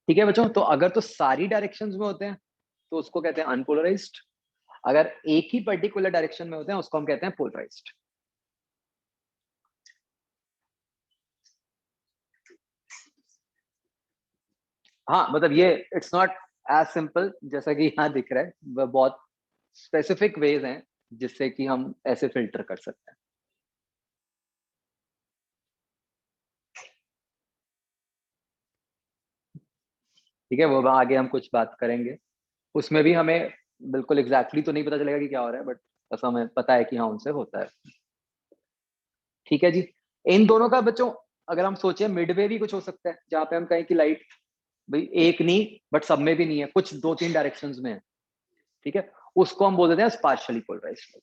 ठीक है बच्चों, तो अगर तो सारी डायरेक्शंस में होते हैं तो उसको कहते हैं अनपोलराइज्ड, अगर एक ही पर्टिकुलर डायरेक्शन में होते हैं उसको हम कहते हैं पोलराइज्ड। हाँ मतलब ये इट्स नॉट एज सिंपल जैसा कि यहाँ दिख रहा है, बहुत स्पेसिफिक वेज हैं जिससे कि हम ऐसे फिल्टर कर सकते हैं। ठीक है, वो आगे हम कुछ बात करेंगे, उसमें भी हमें बिल्कुल एग्जैक्टली तो नहीं पता चलेगा कि क्या हो रहा है, बट ऐसा हमें पता है कि हाँ उनसे होता है। ठीक है जी, इन दोनों का बच्चों अगर हम सोचे मिडवे भी कुछ हो सकता है, जहाँ पे हम कहें कि लाइट भाई एक नहीं बट सब में भी नहीं है, कुछ दो तीन डायरेक्शंस में है, ठीक है, उसको हम बोल देते हैं पार्शियली पोलराइज्ड।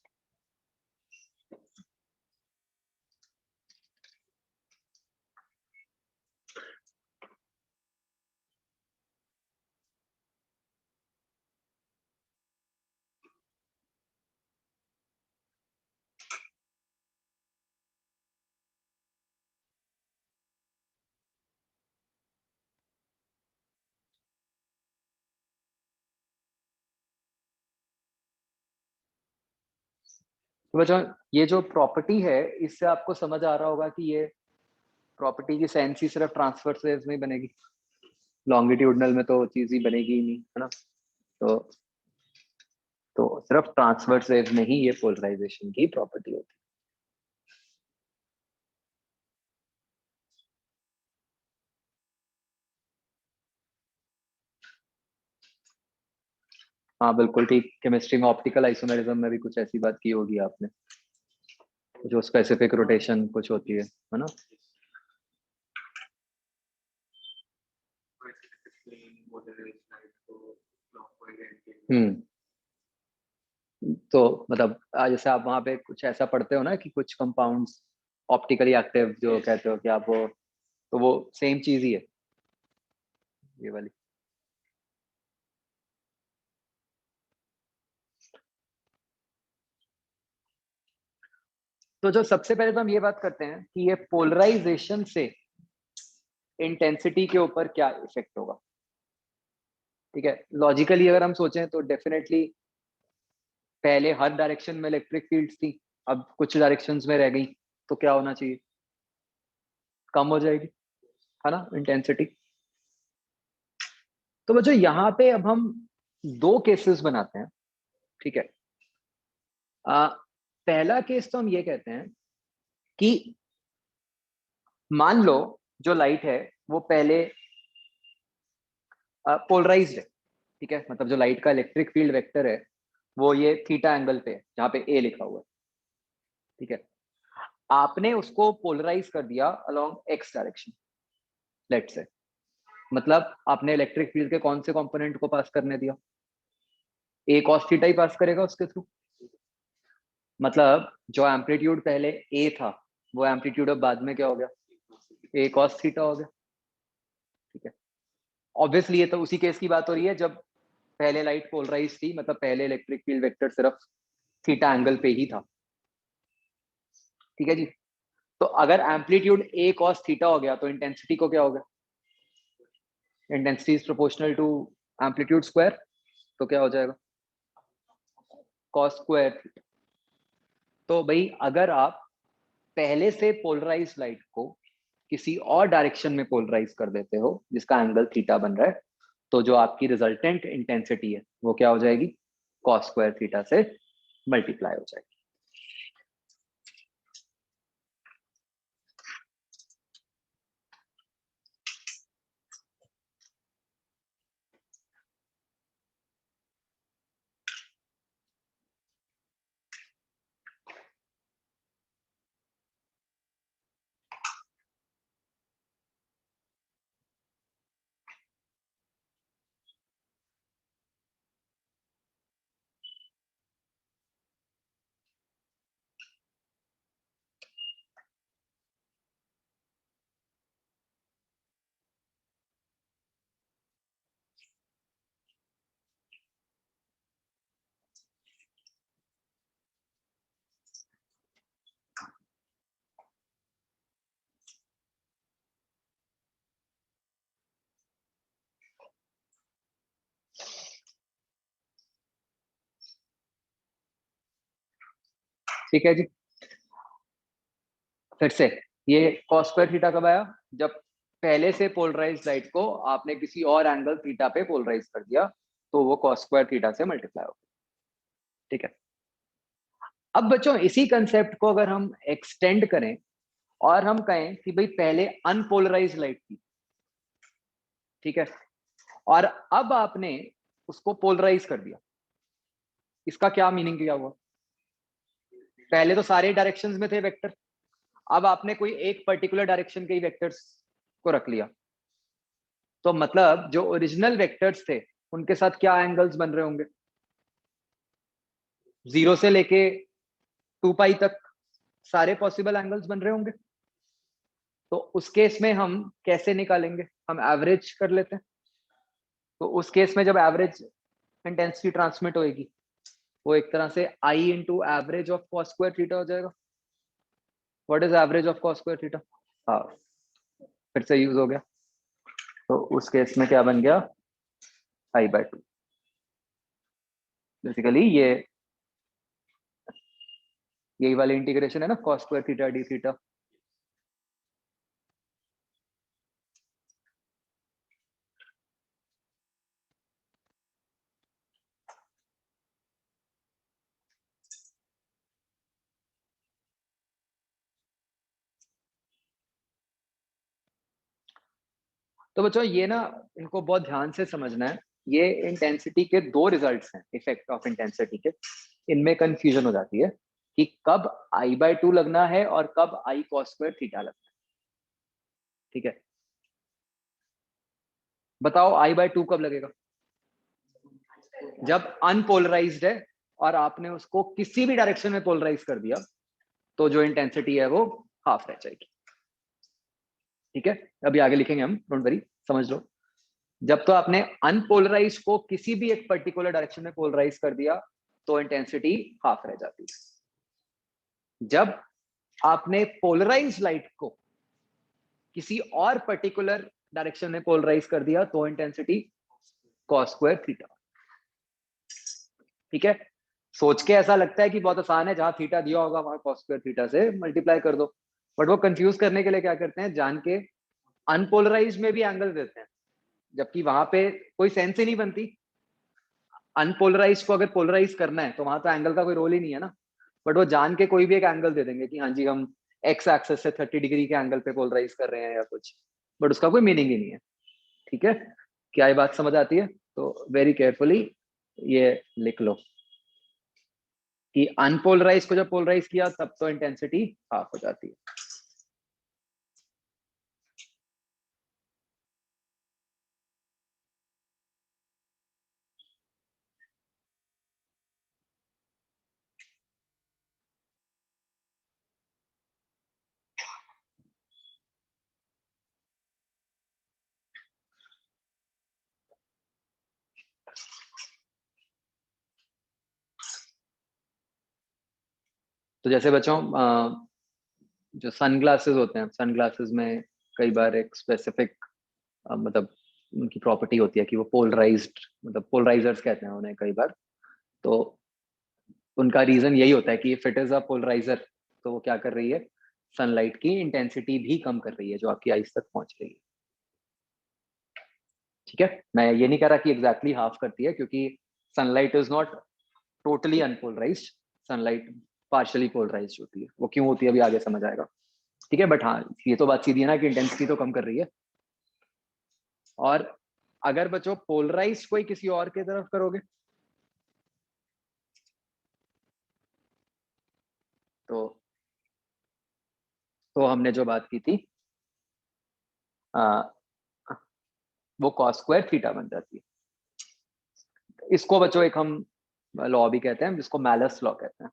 तो बच्चों ये जो प्रॉपर्टी है इससे आपको समझ आ रहा होगा कि ये प्रॉपर्टी की सेंस ही सिर्फ ट्रांसवर्स वेव्स में ही बनेगी, लॉन्गिट्यूडनल में तो चीज ही बनेगी ही नहीं, है ना। तो सिर्फ ट्रांसवर्स वेव्स में ही ये पोलराइजेशन की प्रॉपर्टी होती है। हाँ बिल्कुल ठीक, केमिस्ट्री में ऑप्टिकल आइसोमेरिज्म में भी कुछ ऐसी बात की होगी आपने, जो स्पेसिफिक रोटेशन कुछ होती है ना। हम्म, तो मतलब जैसे आप वहां पे कुछ ऐसा पढ़ते हो ना कि कुछ कंपाउंड्स ऑप्टिकली एक्टिव जो कहते हो कि आप वो, तो वो सेम चीज ही है ये वाली। तो जो सबसे पहले तो हम ये बात करते हैं कि ये पोलराइजेशन से इंटेंसिटी के ऊपर क्या इफेक्ट होगा। ठीक है, लॉजिकली अगर हम सोचें तो डेफिनेटली पहले हर डायरेक्शन में इलेक्ट्रिक फील्ड्स थी, अब कुछ डायरेक्शंस में रह गई, तो क्या होना चाहिए, कम हो जाएगी, है ना इंटेंसिटी। तो बच्चों यहाँ पे अब हम दो केसेस बनाते हैं, ठीक है। आ, पहला केस तो हम ये कहते हैं कि मान लो जो लाइट है वो पहले पोलराइज्ड है, ठीक है, मतलब जो लाइट का इलेक्ट्रिक फील्ड वेक्टर है वो ये थीटा एंगल पे है जहाँ पे ए लिखा हुआ है, ठीक है। आपने उसको पोलराइज कर दिया अलोंग एक्स डायरेक्शन, लेट से, मतलब आपने इलेक्ट्रिक फील्ड के कौन से कंपोनेंट को पास करने दिया, ए कॉस थीटा ही पास करेगा उसके थ्रू, मतलब जो एम्पलीट्यूड पहले ए था वो एम्पलीट्यूड अब बाद में क्या हो गया, ए कॉस थीटा हो गया, ठीक है। ऑब्वियसली ये तो उसी केस की बात हो रही है जब पहले लाइट पोलराइज थी, मतलब पहले इलेक्ट्रिक फील्ड वेक्टर सिर्फ थीटा एंगल पे ही था, ठीक है जी। तो अगर एम्पलीट्यूड ए कॉस थीटा हो गया तो इंटेंसिटी को क्या होगा, intensity is proportional to amplitude square, तो क्या हो जाएगा कॉस स्क्वायर थीटा। तो भाई अगर आप पहले से पोलराइज लाइट को किसी और डायरेक्शन में पोलराइज कर देते हो जिसका एंगल थीटा बन रहा है, तो जो आपकी रिजल्टेंट इंटेंसिटी है वो क्या हो जाएगी, cos स्क्वायर थीटा से मल्टीप्लाई हो जाएगी। ठीक है जी। फिर से ये cos स्क्वायर थीटा कब आया? जब पहले से पोलराइज्ड लाइट को आपने किसी और एंगल थीटा पे पोलराइज कर दिया, तो वो cos स्क्वायर थीटा से मल्टीप्लाई हो गया। ठीक है, अब बच्चों इसी कंसेप्ट को अगर हम एक्सटेंड करें और हम कहें कि भाई पहले अनपोलराइज्ड लाइट थी, ठीक है, और अब आपने उसको पोलराइज कर दिया, इसका क्या मीनिंग क्या हुआ? पहले तो सारे डायरेक्शंस में थे वेक्टर, अब आपने कोई एक पर्टिकुलर डायरेक्शन के ही वेक्टर्स को रख लिया, तो मतलब जो ओरिजिनल वेक्टर्स थे उनके साथ क्या एंगल्स बन रहे होंगे? 0 से लेके 2 पाई तक सारे पॉसिबल एंगल्स बन रहे होंगे। तो उस केस में हम कैसे निकालेंगे? हम एवरेज कर लेते हैं। तो उस केस में जब एवरेज इंटेंसिटी ट्रांसमिट होएगी, वो एक तरह से I into average of cos square theta हो जाएगा। What is average of cos square theta? हाँ, फिर से यूज हो गया। तो उस केस में क्या बन गया? आई बाय 2। बेसिकली ये यही वाली इंटीग्रेशन है ना, cos square theta D theta. तो बच्चों ये ना, इनको बहुत ध्यान से समझना है। ये इंटेंसिटी के दो रिजल्ट्स हैं, इफेक्ट ऑफ इंटेंसिटी के। इनमें कंफ्यूजन हो जाती है कि कब आई बाय 2 लगना है और कब आई कॉस स्क्वायर थीटा लगना है। ठीक है, बताओ आई बाय 2 कब लगेगा? जब अनपोलराइज्ड है और आपने उसको किसी भी डायरेक्शन में पोलराइज कर दिया, तो जो इंटेंसिटी है वो हाफ रह जाएगी। ठीक है, अभी आगे लिखेंगे हम, डोंट वरी, समझ लो। जब तो आपने अनपोलराइज को किसी भी एक पर्टिकुलर डायरेक्शन में पोलराइज कर दिया, तो इंटेंसिटी हाफ रह जाती है। जब आपने पोलराइज लाइट को किसी और पर्टिकुलर डायरेक्शन में पोलराइज कर दिया, तो इंटेंसिटी कॉस स्क्वायर थीटा। ठीक है, सोच के ऐसा लगता है कि बहुत आसान है, जहां थीटा दिया होगा वहां कॉस स्क्वायर थीटा से मल्टीप्लाई कर दो, बट वो कंफ्यूज करने के लिए क्या करते हैं, जान के अनपोलराइज में भी एंगल देते हैं, जबकि वहां पे कोई सेंस ही नहीं बनती। अनपोलराइज को अगर पोलराइज करना है तो वहां तो एंगल का कोई रोल ही नहीं है ना, बट वो जान के कोई भी एक एंगल दे देंगे कि हाँ जी हम एक्स एक्सेस से 30 डिग्री के एंगल पे पोलराइज कर रहे हैं या कुछ, बट उसका कोई मीनिंग ही नहीं है। ठीक है, क्या ये बात समझ आती है? तो वेरी केयरफुली ये लिख लो कि अनपोलराइज को जब पोलराइज किया तब तो इंटेंसिटी हाफ हो जाती है। तो जैसे बच्चों जो सन ग्लासेस होते हैं, सन ग्लासेस में कई बार एक स्पेसिफिक मतलब उनकी प्रॉपर्टी होती है कि वो पोलराइज्ड, मतलब पोलराइजर्स कहते हैं उन्हें कई बार। तो उनका रीजन यही होता है कि if it is a polariser, तो वो क्या कर रही है, सनलाइट की इंटेंसिटी भी कम कर रही है जो आपकी आईज तक पहुंच रही है। ठीक है, मैं ये नहीं कह रहा कि एग्जैक्टली हाफ करती है, क्योंकि sunlight is not totally unpolarised, sunlight partially polarised होती है। वो क्यों होती है अभी आगे समझ आएगा, ठीक है। बट हाँ, ये तो बात सीधी है ना कि इंटेंसिटी तो कम कर रही है। और अगर बच्चों पोलराइज कोई किसी और की तरफ करोगे तो हमने जो बात की थी आ, वो cos स्क्वायर थीटा बन जाती है। इसको बच्चों एक हम लॉ भी कहते हैं जिसको मैलस लॉ कहते हैं।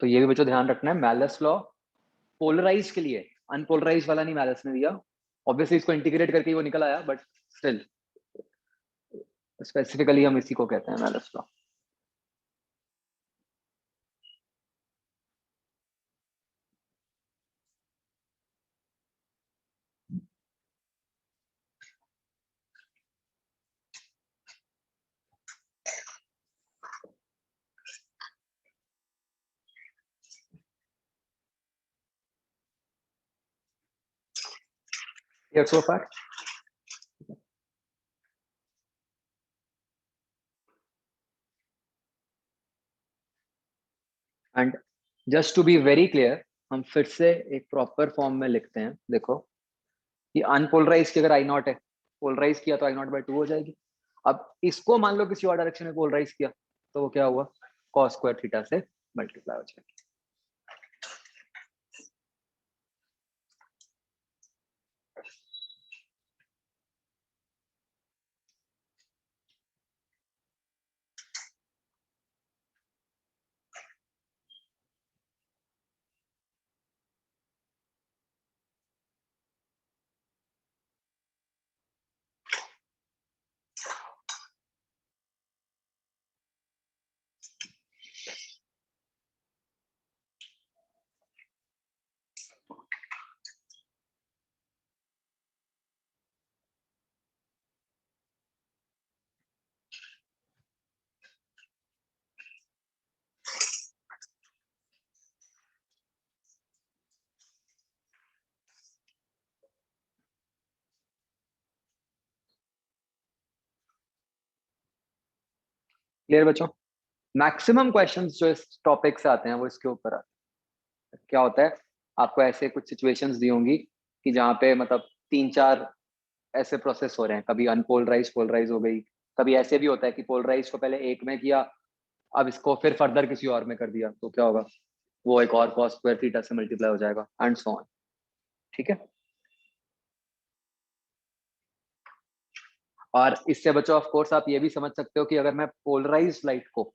तो ये भी बच्चों ध्यान रखना है, मैलस लॉ पोलराइज के लिए, अनपोलराइज वाला नहीं मैलस ने दिया। ऑब्वियसली इसको इंटीग्रेट करके ही वो निकल आया, बट स्टिल स्पेसिफिकली हम इसी को कहते हैं Malus law. Here so far? And just to be very clear, हम फिर से एक प्रॉपर फॉर्म में लिखते हैं। देखो कि अनपोलराइज की अगर आई नॉट है, पोलराइज किया तो आई नॉट बाई 2 हो जाएगी। अब इसको मान लो किसी और डायरेक्शन में पोलराइज किया तो वो क्या हुआ, cos स्क्वायर थीटा से मल्टीप्लाई हो जाएगी। क्लियर बच्चों? मैक्सिमम क्वेश्चंस जो इस टॉपिक से आते हैं वो इसके ऊपर आते हैं। क्या होता है, आपको ऐसे कुछ सिचुएशंस दी होंगी कि जहाँ पे मतलब 3-4 ऐसे प्रोसेस हो रहे हैं, कभी अनपोलराइज पोलराइज हो गई, कभी ऐसे भी होता है कि पोलराइज को पहले एक में किया, अब इसको फिर फर्दर किसी और में कर दिया, तो क्या होगा, वो एक और cos स्क्वायर थीटा से मल्टीप्लाई हो जाएगा एंड सो ऑन। ठीक है। और इससे बच्चों ऑफ कोर्स आप ये भी समझ सकते हो कि अगर मैं पोलराइज लाइट को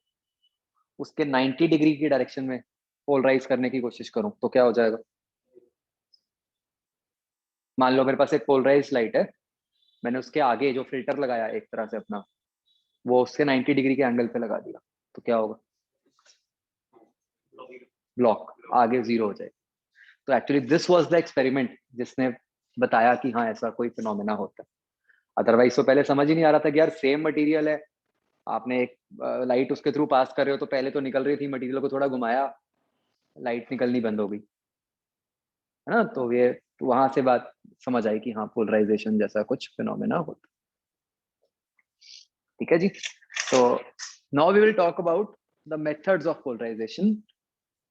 उसके 90 डिग्री की डायरेक्शन में पोलराइज करने की कोशिश करूं तो क्या हो जाएगा। मान लो मेरे पास एक पोलराइज लाइट है, मैंने उसके आगे जो फिल्टर लगाया एक तरह से अपना, वो उसके 90 डिग्री के एंगल पे लगा दिया, तो क्या होगा, ब्लॉक आगे 0 हो जाएगा। तो actually this was the experiment जिसने बताया कि हाँ ऐसा कोई फिनोमेना होता है। अदरवाइज तो पहले समझ ही नहीं आ रहा था कि यार सेम मटेरियल है, आपने एक लाइट उसके थ्रू पास कर रहे हो तो पहले तो निकल रही थी, मटेरियल को थोड़ा घुमाया, लाइट निकलनी बंद हो गई, है ना। तो ये वहां से बात समझ आई कि हाँ पोलराइजेशन जैसा कुछ फिनोमेना होता। ठीक है जी। तो now we will talk about the methods of polarisation,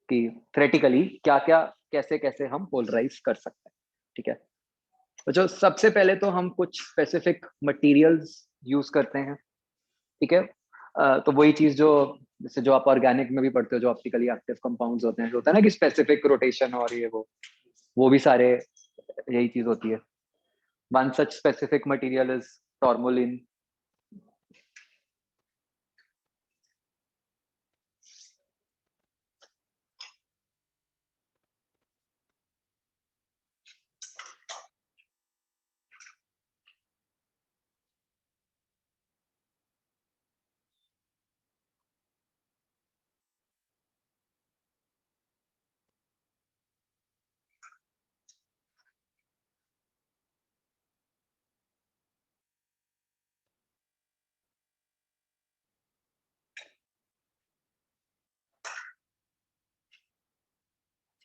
कि थ्योरेटिकली क्या क्या कैसे कैसे हम पोलराइज कर सकते हैं। ठीक है। तो जो सबसे पहले तो हम कुछ स्पेसिफिक मटेरियल्स यूज करते हैं। ठीक है। तो वही चीज जो जैसे जो आप ऑर्गेनिक में भी पढ़ते हो, जो ऑप्टिकली एक्टिव कंपाउंड्स होते हैं, जो होता है ना कि स्पेसिफिक रोटेशन और ये वो भी सारे यही चीज होती है। One such specific material is tourmaline.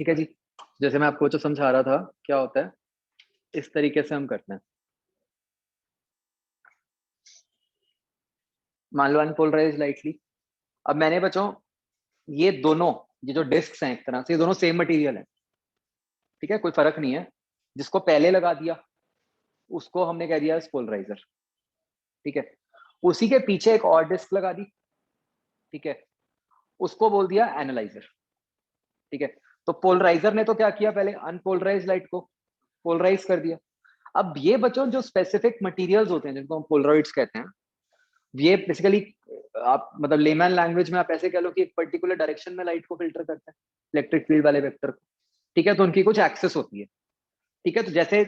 ठीक है जी। जैसे मैं आपको जो समझा रहा था क्या होता है, इस तरीके से हम करते हैं। मान लो अनपोलराइज लाइटली। अब मैंने बच्चों ये दोनों, ये जो डिस्क हैं एक तरह से, ये दोनों सेम मटेरियल है, ठीक है, कोई फर्क नहीं है। जिसको पहले लगा दिया उसको हमने कह दिया पोलराइजर, ठीक है। उसी के पीछे एक और डिस्क लगा दी, ठीक है, उसको बोल दिया एनालाइजर, ठीक है। तो पोलराइजर ने तो क्या किया, पहले अनपोलराइज लाइट को पोलराइज कर दिया। अब ये बच्चों जो स्पेसिफिक मटेरियल्स होते हैं जिनको हम पोलरॉइड्स कहते हैं, ये बेसिकली आप मतलब लेमैन लैंग्वेज में आप ऐसे कह लो कि एक पर्टिकुलर डायरेक्शन में लाइट को फिल्टर करते हैं, इलेक्ट्रिक फील्ड वाले वेक्टर को, ठीक है। तो उनकी कुछ एक्सेस होती है, ठीक है। तो जैसे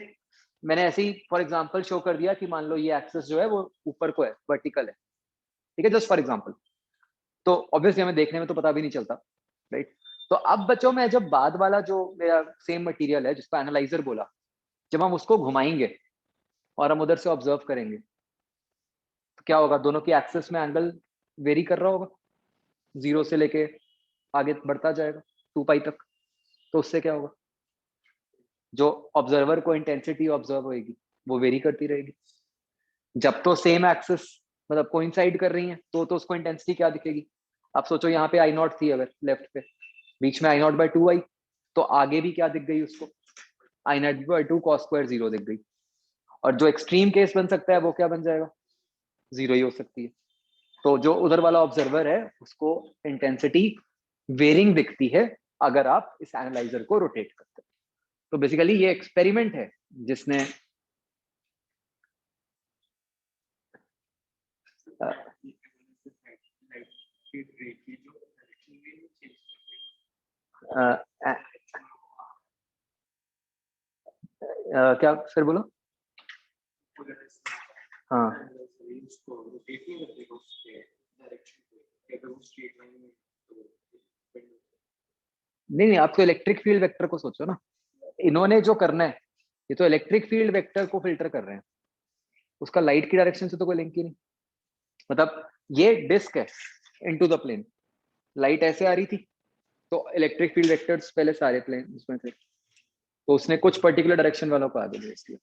मैंने ऐसे ही फॉर एग्जांपल शो कर दिया कि मान लो ये एक्सेस जो है वो ऊपर को है, वर्टिकल है, ठीक है, जस्ट फॉर एग्जांपल। तो ऑब्वियसली हमें देखने में तो पता भी नहीं चलता, राइट। तो अब बच्चों में जब बाद वाला जो मेरा सेम मटेरियल है जिसको एनालाइजर बोला, जब हम उसको घुमाएंगे और हम उधर से ऑब्जर्व करेंगे तो क्या होगा, दोनों की एक्सेस में एंगल वेरी कर रहा होगा, जीरो से लेके आगे बढ़ता जाएगा 2 पाई तक। तो उससे क्या होगा, जो ऑब्जर्वर को इंटेंसिटी ऑब्जर्व होगी वो वेरी करती रहेगी। जब तो सेम एक्सेस मतलब कोइंसाइड कर रही है तो उसको इंटेंसिटी क्या दिखेगी। आप सोचो यहाँ पे आई नॉट थी, अगर लेफ्ट पे बीच में आई नॉट बाई 2 आई, तो आगे भी क्या दिख गई उसको, आई नॉट बाई 2 कॉस स्क्वायर 0 दिख गई। और जो एक्सट्रीम केस बन सकता है वो क्या बन जाएगा, 0 ही हो सकती है। तो जो उधर वाला ऑब्जर्वर है उसको इंटेंसिटी वेरिंग दिखती है अगर आप इस एनालाइजर को रोटेट करते हैं। तो बेसिकली ये एक्सपेरिमेंट है जिसने क्या फिर बोलो। हाँ नहीं नहीं, आप तो इलेक्ट्रिक फील्ड वेक्टर को सोचो ना। इन्होंने जो करना है, ये तो इलेक्ट्रिक फील्ड वेक्टर को फिल्टर कर रहे हैं, उसका लाइट की डायरेक्शन से तो कोई लिंक ही नहीं। मतलब ये डिस्क है इनटू द प्लेन, लाइट ऐसे आ रही थी तो इलेक्ट्रिक फील्ड वेक्टर्स पहले सारे प्लेन उसमें थे, तो उसने कुछ पर्टिकुलर डायरेक्शन वालों को आगे भेज दिया।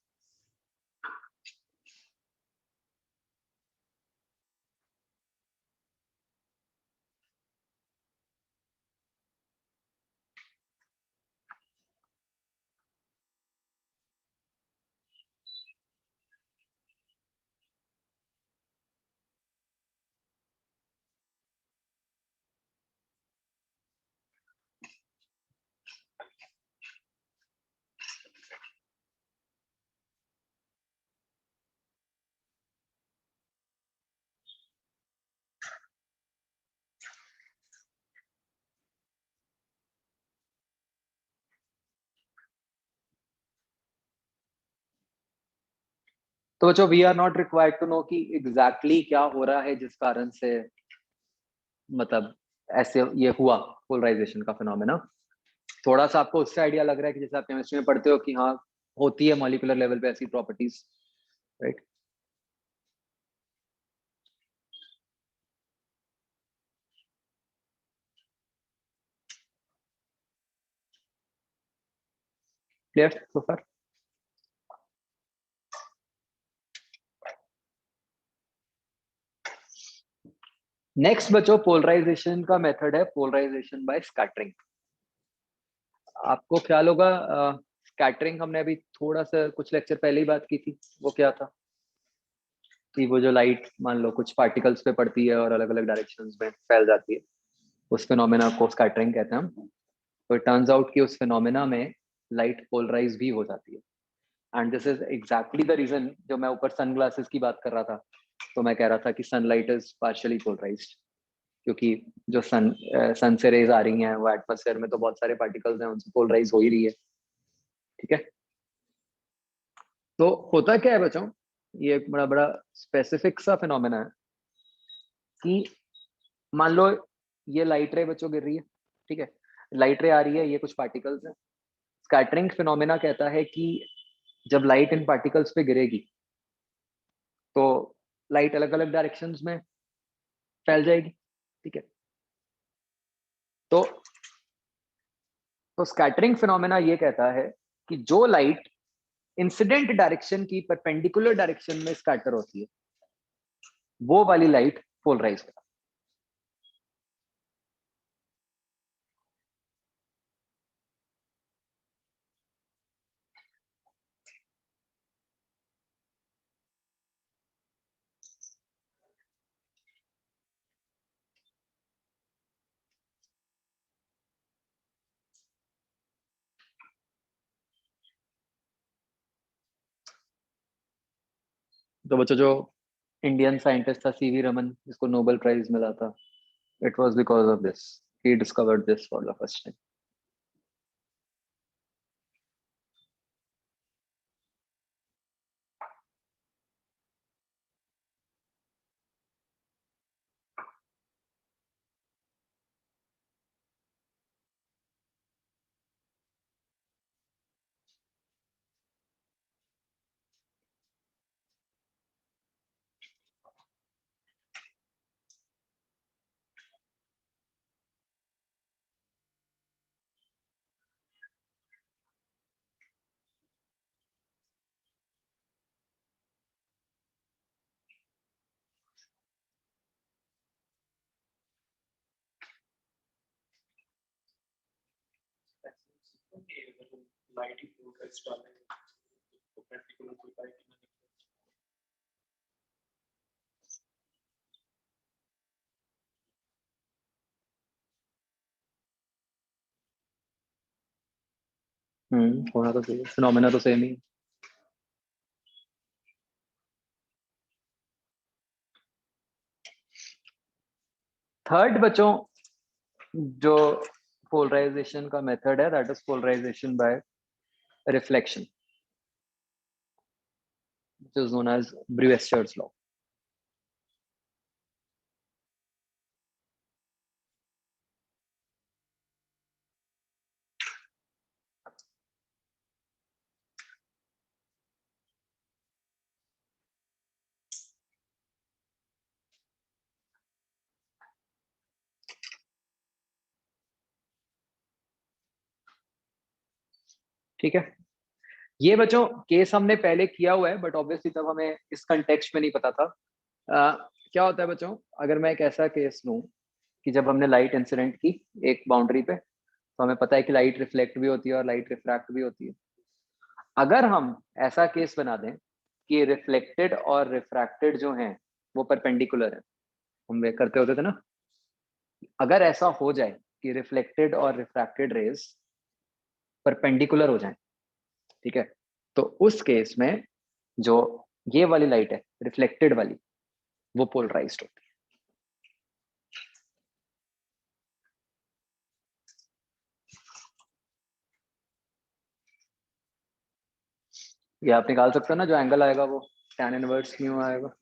तो बच्चों we are not required to know कि एग्जैक्टली क्या हो रहा है जिस कारण से मतलब ऐसे ये हुआ पोलराइजेशन का फिनोमेना। थोड़ा सा आपको उससे आइडिया लग रहा है कि जैसे आप केमिस्ट्री में पढ़ते हो कि हाँ होती है मॉलिक्यूलर लेवल पे ऐसी प्रॉपर्टीज, राइट। क्लियर सो फार। नेक्स्ट बच्चों पोलराइजेशन का मेथड है पोलराइजेशन बाय स्कैटरिंग। आपको ख्याल होगा स्कैटरिंग हमने अभी थोड़ा सा कुछ लेक्चर पहले ही बात की थी, वो क्या था कि वो जो लाइट मान लो कुछ पार्टिकल्स पे पड़ती है और अलग अलग डायरेक्शंस में फैल जाती है, उस फिनोमेना को स्कैटरिंग कहते हैं हम। तो इट टर्न्स आउट कि उस फिनोमेना में लाइट पोलराइज भी हो जाती है। And this is exactly the reason, जो मैं ऊपर सनग्लासेस की बात कर रहा था, तो मैं कह रहा था कि सनलाइट इज पार्शियली पोलराइज्ड, क्योंकि जो सन से रेज आ रही हैं वो एटमॉस्फेयर में तो बहुत सारे पार्टिकल्स हैं, उनसे पोलराइज हो ही रही है, ठीक है। तो होता क्या है बच्चों, ये एक बड़ा बड़ा स्पेसिफिक सा फिनोमेना है कि मान लो ये लाइट रे बच्चों गिर रही है, ठीक है, लाइट रे आ रही है, ये कुछ पार्टिकल्स हैं। स्कैटरिंग फिनोमेना कहता है कि जब लाइट इन पार्टिकल्स पे गिरेगी तो लाइट अलग अलग डायरेक्शंस में फैल जाएगी, ठीक है। तो तो स्कैटरिंग फिनोमेना ये कहता है कि जो लाइट इंसिडेंट डायरेक्शन की परपेंडिकुलर डायरेक्शन में स्कैटर होती है वो वाली लाइट पोलराइज होता है। तो बच्चों जो इंडियन साइंटिस्ट था सीवी रमन जिसको नोबेल प्राइज मिला था, it was because of this, he discovered this for the first time. होना तो चाहिए, फिनोमेना तो सेम ही। थर्ड बच्चों जो पोलराइजेशन का मेथड है that is polarization by reflection, which is known as Brewster's law। ठीक है, ये बच्चों केस हमने पहले किया हुआ है बट ऑब्वियसली तब हमें इस कंटेक्स्ट में नहीं पता था। क्या होता है बच्चों, अगर मैं एक ऐसा केस लूं कि जब हमने लाइट इंसिडेंट की एक बाउंड्री पे, तो हमें पता है कि लाइट रिफ्लेक्ट भी होती है और लाइट रिफ्रैक्ट भी होती है। अगर हम ऐसा केस बना दें कि रिफ्लेक्टेड और रिफ्रैक्टेड जो हैं वो परपेंडिकुलर है, हम वे करते होते थे ना, अगर ऐसा हो जाए कि रिफ्लेक्टेड और रिफ्रैक्टेड रेज परपेंडिकुलर हो जाए, ठीक है, तो उस केस में जो ये वाली लाइट है रिफ्लेक्टेड वाली वो पोलराइज्ड होती है। ये आप निकाल सकते हो ना, जो एंगल आएगा वो tan इनवर्स क्यों आएगा।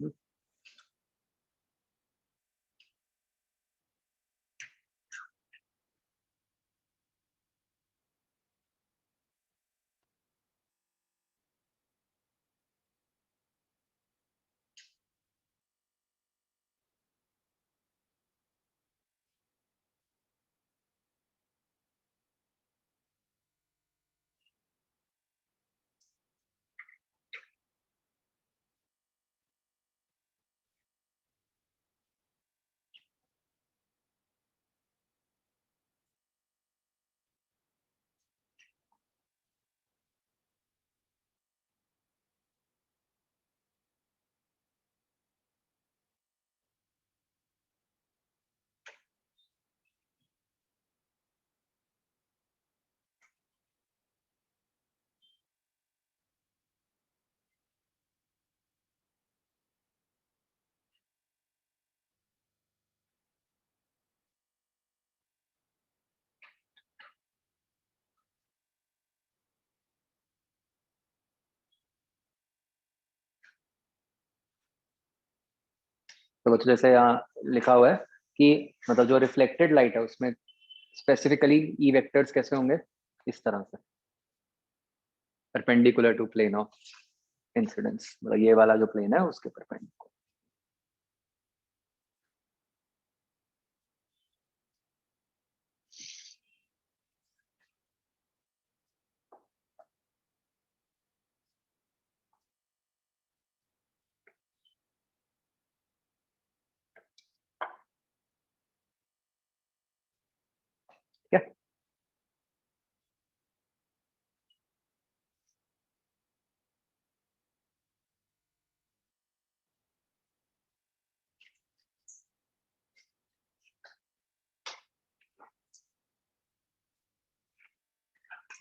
तो बच्चों जैसे यहाँ लिखा हुआ है कि मतलब जो रिफ्लेक्टेड लाइट है उसमें स्पेसिफिकली ई वेक्टर्स कैसे होंगे, इस तरह से perpendicular to plane of incidence, मतलब ये वाला जो प्लेन है उसके परपेंडिकुलर।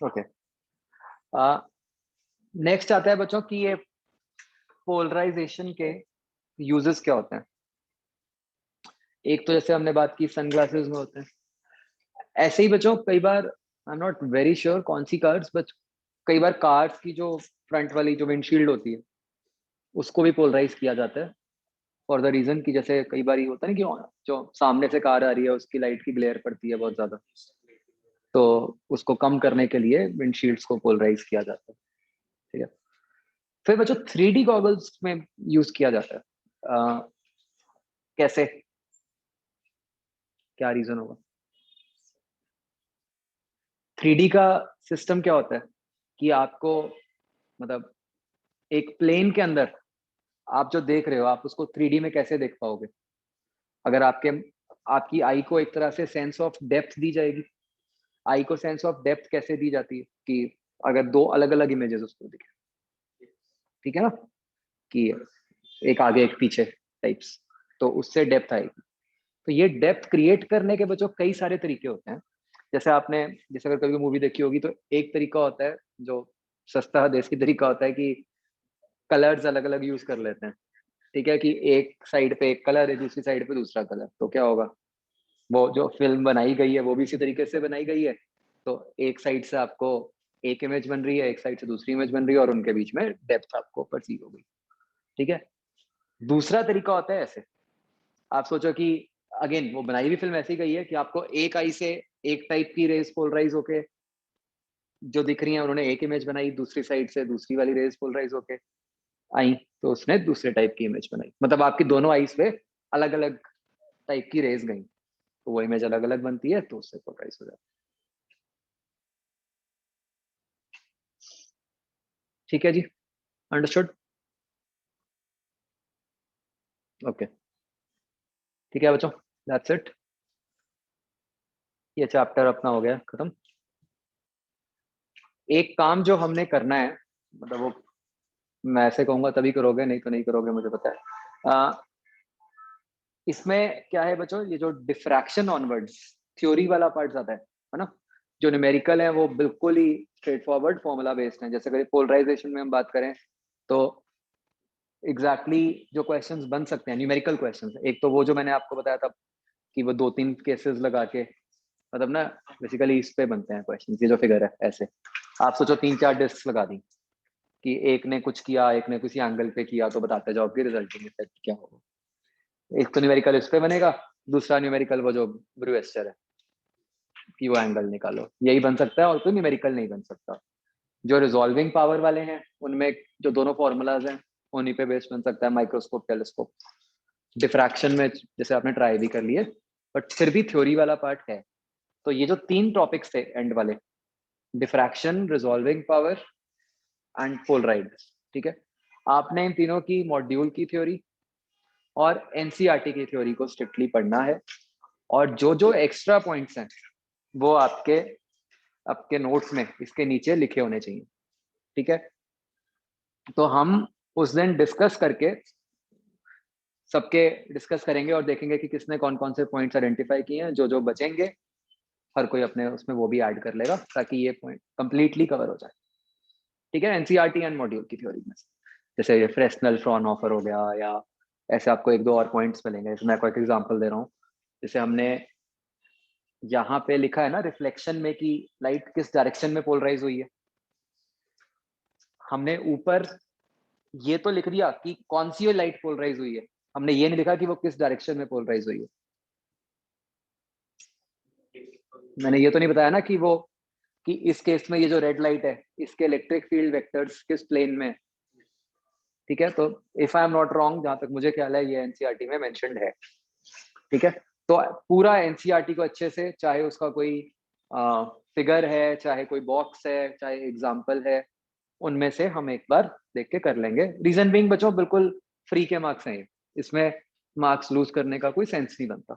ओके, नेक्स्ट आता है बच्चों कि ये पोलराइजेशन के यूजेस क्या होते हैं। एक तो जैसे हमने बात की सनग्लासेस में होते हैं, ऐसे ही बच्चों कई बार, I am not very sure कौन सी कार्स, बट कई बार कार्स की जो फ्रंट वाली जो विंडशील्ड होती है उसको भी पोलराइज किया जाता है, फॉर द रीजन कि जैसे कई बार ये होता है ना कि जो सामने से कार आ रही है उसकी लाइट की ग्लेयर पड़ती है बहुत ज्यादा, तो उसको कम करने के लिए विंडशील्ड्स को पोलराइज किया जाता है। ठीक है, फिर बच्चों 3D गॉगल्स में यूज किया जाता है। कैसे, क्या रीजन होगा? 3D का सिस्टम क्या होता है कि आपको, मतलब एक प्लेन के अंदर आप जो देख रहे हो आप उसको 3D में कैसे देख पाओगे? अगर आपकी आई को एक तरह से सेंस ऑफ डेप्थ दी जाएगी। आई को सेंस ऑफ डेप्थ कैसे दी जाती है कि अगर दो अलग अलग इमेजेस उसको दिखे, ठीक है ना, कि एक आगे एक पीछे टाइप्स, तो उससे डेप्थ आएगी। तो ये डेप्थ क्रिएट करने के बच्चों कई सारे तरीके होते हैं। जैसे अगर कभी मूवी देखी होगी तो एक तरीका होता है जो सस्ता देसी तरीका होता है कि कलर्स अलग अलग यूज कर लेते हैं। ठीक है, कि एक साइड पे एक कलर है, दूसरी साइड पे दूसरा कलर, तो क्या होगा, वो जो फिल्म बनाई गई है वो भी इसी तरीके से बनाई गई है। तो एक साइड से आपको एक इमेज बन रही है, एक साइड से दूसरी इमेज बन रही है, और उनके बीच में डेप्थ आपको परसीव हो गई। ठीक है, दूसरा तरीका होता है ऐसे, आप सोचो कि अगेन वो बनाई हुई फिल्म ऐसी गई है कि आपको एक आई से एक टाइप की रेस पोलराइज होके जो दिख रही है, उन्होंने एक इमेज बनाई, दूसरी साइड से दूसरी वाली रेस पोलराइज होके आई, तो उसने दूसरे टाइप की इमेज बनाई। मतलब आपकी दोनों आईज पे अलग अलग टाइप की रेस गई, तो वो इमेज अलग अलग बनती है, तो उससे पोलराइज हो जाता है। ठीक है जी, अंडरस्टूड। ओके, ठीक है बच्चों, दैट्स इट। ये चैप्टर अपना हो गया खत्म। एक काम जो हमने करना है, मतलब वो मैं ऐसे कहूंगा तभी करोगे, नहीं तो नहीं करोगे, मुझे पता है। इसमें क्या है बच्चों, ये जो डिफ्रैक्शन ऑनवर्ड्स थ्योरी वाला पार्ट ज्यादा है ना। जो न्यूमेरिकल है वो बिल्कुल ही स्ट्रेट फॉरवर्ड फॉर्मूला बेस्ड है। जैसे अगर पोलराइजेशन में हम बात करें तो जो क्वेश्चंस बन सकते हैं न्यूमेरिकल क्वेश्चंस, एक तो वो जो मैंने आपको बताया था कि वो 2-3 केसेस लगा के, मतलब ना बेसिकली इस पे बनते हैं क्वेश्चन। ये जो फिगर है ऐसे, आप सोचो 3-4 डिस्क लगा दी कि एक ने कुछ किया, एक ने किसी एंगल पे किया, तो बताते जाओ कि रिजल्टिंग इफेक्ट क्या होगा। एक तो न्यूमेरिकल इस पे बनेगा, दूसरा न्यूमेरिकल वो जो ब्रूएस्टर है कि वो एंगल निकालो, यही बन सकता है, और कोई न्यूमेरिकल नहीं बन सकता। जो रिजॉल्विंग पावर वाले हैं उनमें जो दोनों फॉर्मूलाज हैं उन्हीं पे बेस्ड बन सकता है, माइक्रोस्कोप टेलीस्कोप। डिफ्रैक्शन में जैसे आपने ट्राई भी कर लिए, बट फिर भी थ्योरी वाला पार्ट है। तो ये जो 3 टॉपिक्स थे एंड वाले, diffraction, resolving power and Polaroid, ठीक है, आपने इन तीनों की मॉड्यूल की थ्योरी और एनसीईआरटी की थ्योरी को स्ट्रिक्टली पढ़ना है। और जो जो एक्स्ट्रा पॉइंट्स हैं वो आपके आपके नोट्स में इसके नीचे लिखे होने चाहिए। ठीक है, तो हम उस दिन डिस्कस करके सबके डिस्कस करेंगे और देखेंगे कि किसने कौन कौन से पॉइंट्स आइडेंटिफाई किए हैं। जो जो बचेंगे हर कोई अपने उसमें वो भी ऐड कर लेगा, ताकि ये पॉइंट कंप्लीटली कवर हो जाए। ठीक है, एनसीईआरटी एंड मॉड्यूल की थ्योरी में जैसे फ्रेस्नेल फ्रॉनहोफर हो गया, या ऐसे आपको एक दो और पॉइंट्स मिलेंगे। जैसे मैं आपको एक एग्जांपल दे रहा हूँ, जैसे हमने यहाँ पे लिखा है ना रिफ्लेक्शन में कि लाइट किस डायरेक्शन में पोलराइज हुई है, हमने ऊपर ये तो लिख दिया कि कौन सी लाइट पोलराइज हुई है, हमने ये नहीं लिखा कि वो किस डायरेक्शन में पोलराइज हुई है। मैंने ये तो नहीं बताया ना कि वो कि इस केस में ये जो रेड लाइट है इसके इलेक्ट्रिक फील्ड वेक्टर्स किस प्लेन में। ठीक है, तो if I am not wrong, जहां तक मुझे ख्याल है ये एनसीईआरटी में मेंशन्ड है। ठीक है, तो पूरा एनसीईआरटी को अच्छे से, चाहे उसका कोई फिगर है, चाहे कोई बॉक्स है, चाहे एग्जाम्पल है, उनमें से हम एक बार देख के कर लेंगे। रीजन बीइंग बच्चों बिल्कुल फ्री के मार्क्स हैं, इसमें मार्क्स लूज करने का कोई सेंस नहीं बनता।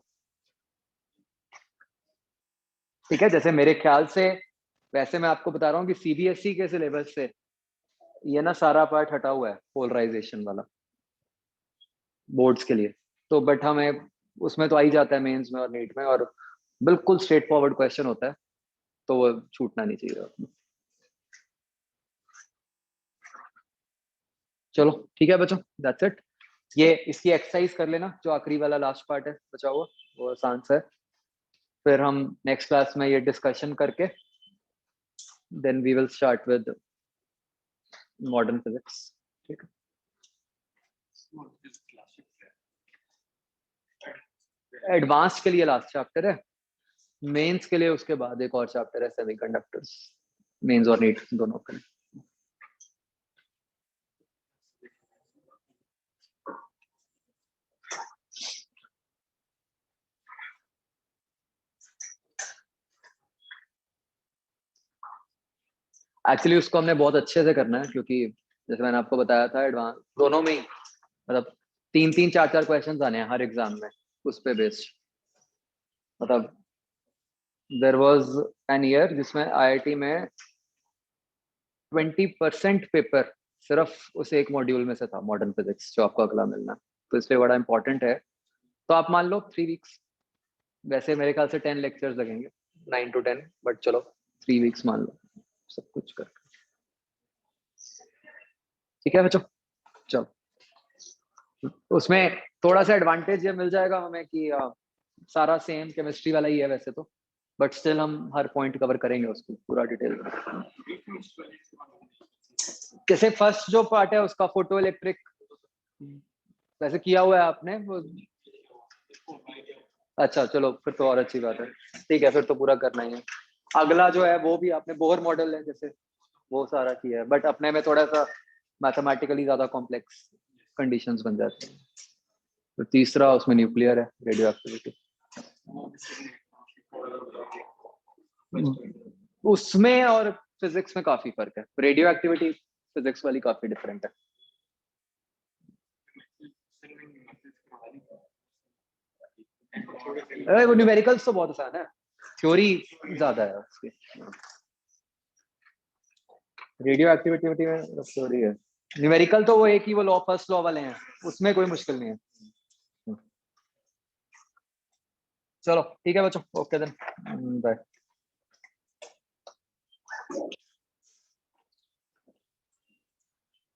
ठीक है, जैसे मेरे ख्याल से, वैसे मैं आपको बता रहा हूँ कि सीबीएसई के सिलेबस से ये ना सारा पार्ट हटा हुआ है पोलराइजेशन वाला बोर्ड्स के लिए। तो बट हमें उसमें तो आ ही जाता है मेंस में और नीट में, और बिल्कुल स्ट्रेट फॉरवर्ड क्वेश्चन होता है, तो वो छूटना नहीं चाहिए। चलो ठीक है बच्चों, दैट्स इट। ये इसकी एक्सरसाइज कर लेना, जो आखिरी वाला लास्ट पार्ट है बचा हुआ, वो आसान सा है। फिर हम नेक्स्ट क्लास में ये डिस्कशन करके then we will start with modern physics. ठीक है, एडवांस के लिए लास्ट चैप्टर है, मेंस के लिए उसके बाद एक और चैप्टर है सेमीकंडक्टर्स, मेंस और नीट दोनों के लिए। एक्चुअली उसको हमने बहुत अच्छे से करना है, क्योंकि जैसे मैंने आपको बताया था एडवांस दोनों में ही मतलब 3-3 4-4 क्वेश्चंस आने हैं हर एग्जाम में उस पे बेस्ड। मतलब देयर वाज एन ईयर जिसमें आईआईटी में 20% पेपर सिर्फ उस एक मॉड्यूल में से था, मॉडर्न फिजिक्स, जो आपको अगला मिलना। तो इसलिए बड़ा इंपॉर्टेंट है। तो आप मान लो 3 वीक्स, वैसे मेरे ख्याल से 10 लेक्चर्स लगेंगे, 9 to 10, बट चलो 3 वीक्स मान लो सब कुछ कर। ठीक है बच्चों, चलो उसमें थोड़ा सा एडवांटेज ये मिल जाएगा हमें कि सारा सेम केमिस्ट्री वाला ही है वैसे तो, बट स्टिल हम हर पॉइंट कवर करेंगे उसको पूरा डिटेल में। जैसे फर्स्ट जो पार्ट है उसका फोटो इलेक्ट्रिक वैसे किया हुआ है आपने वो? अच्छा चलो फिर तो और अच्छी बात है। ठीक है, फिर तो पूरा करना ही है। अगला जो है वो भी आपने बोहर मॉडल है जैसे, वो सारा किया है, बट अपने में थोड़ा सा मैथमेटिकली ज्यादा कॉम्प्लेक्स कंडीशंस बन जाते हैं। तो तीसरा उसमें न्यूक्लियर है, रेडियो एक्टिविटी। उसमें और फिजिक्स में काफी फर्क है, रेडियो एक्टिविटी फिजिक्स वाली काफी डिफरेंट है। वो न्यूमेरिकल्स तो बहुत आसान है, थ्योरी ज्यादा है उसकी। रेडियो एक्टिविटी में थ्योरी है, न्यूमेरिकल तो वो एक ही वो लॉ, फर्स्ट लॉ वाले हैं, उसमें कोई मुश्किल नहीं है। चलो ठीक है बच्चों, ओके देन, बाय।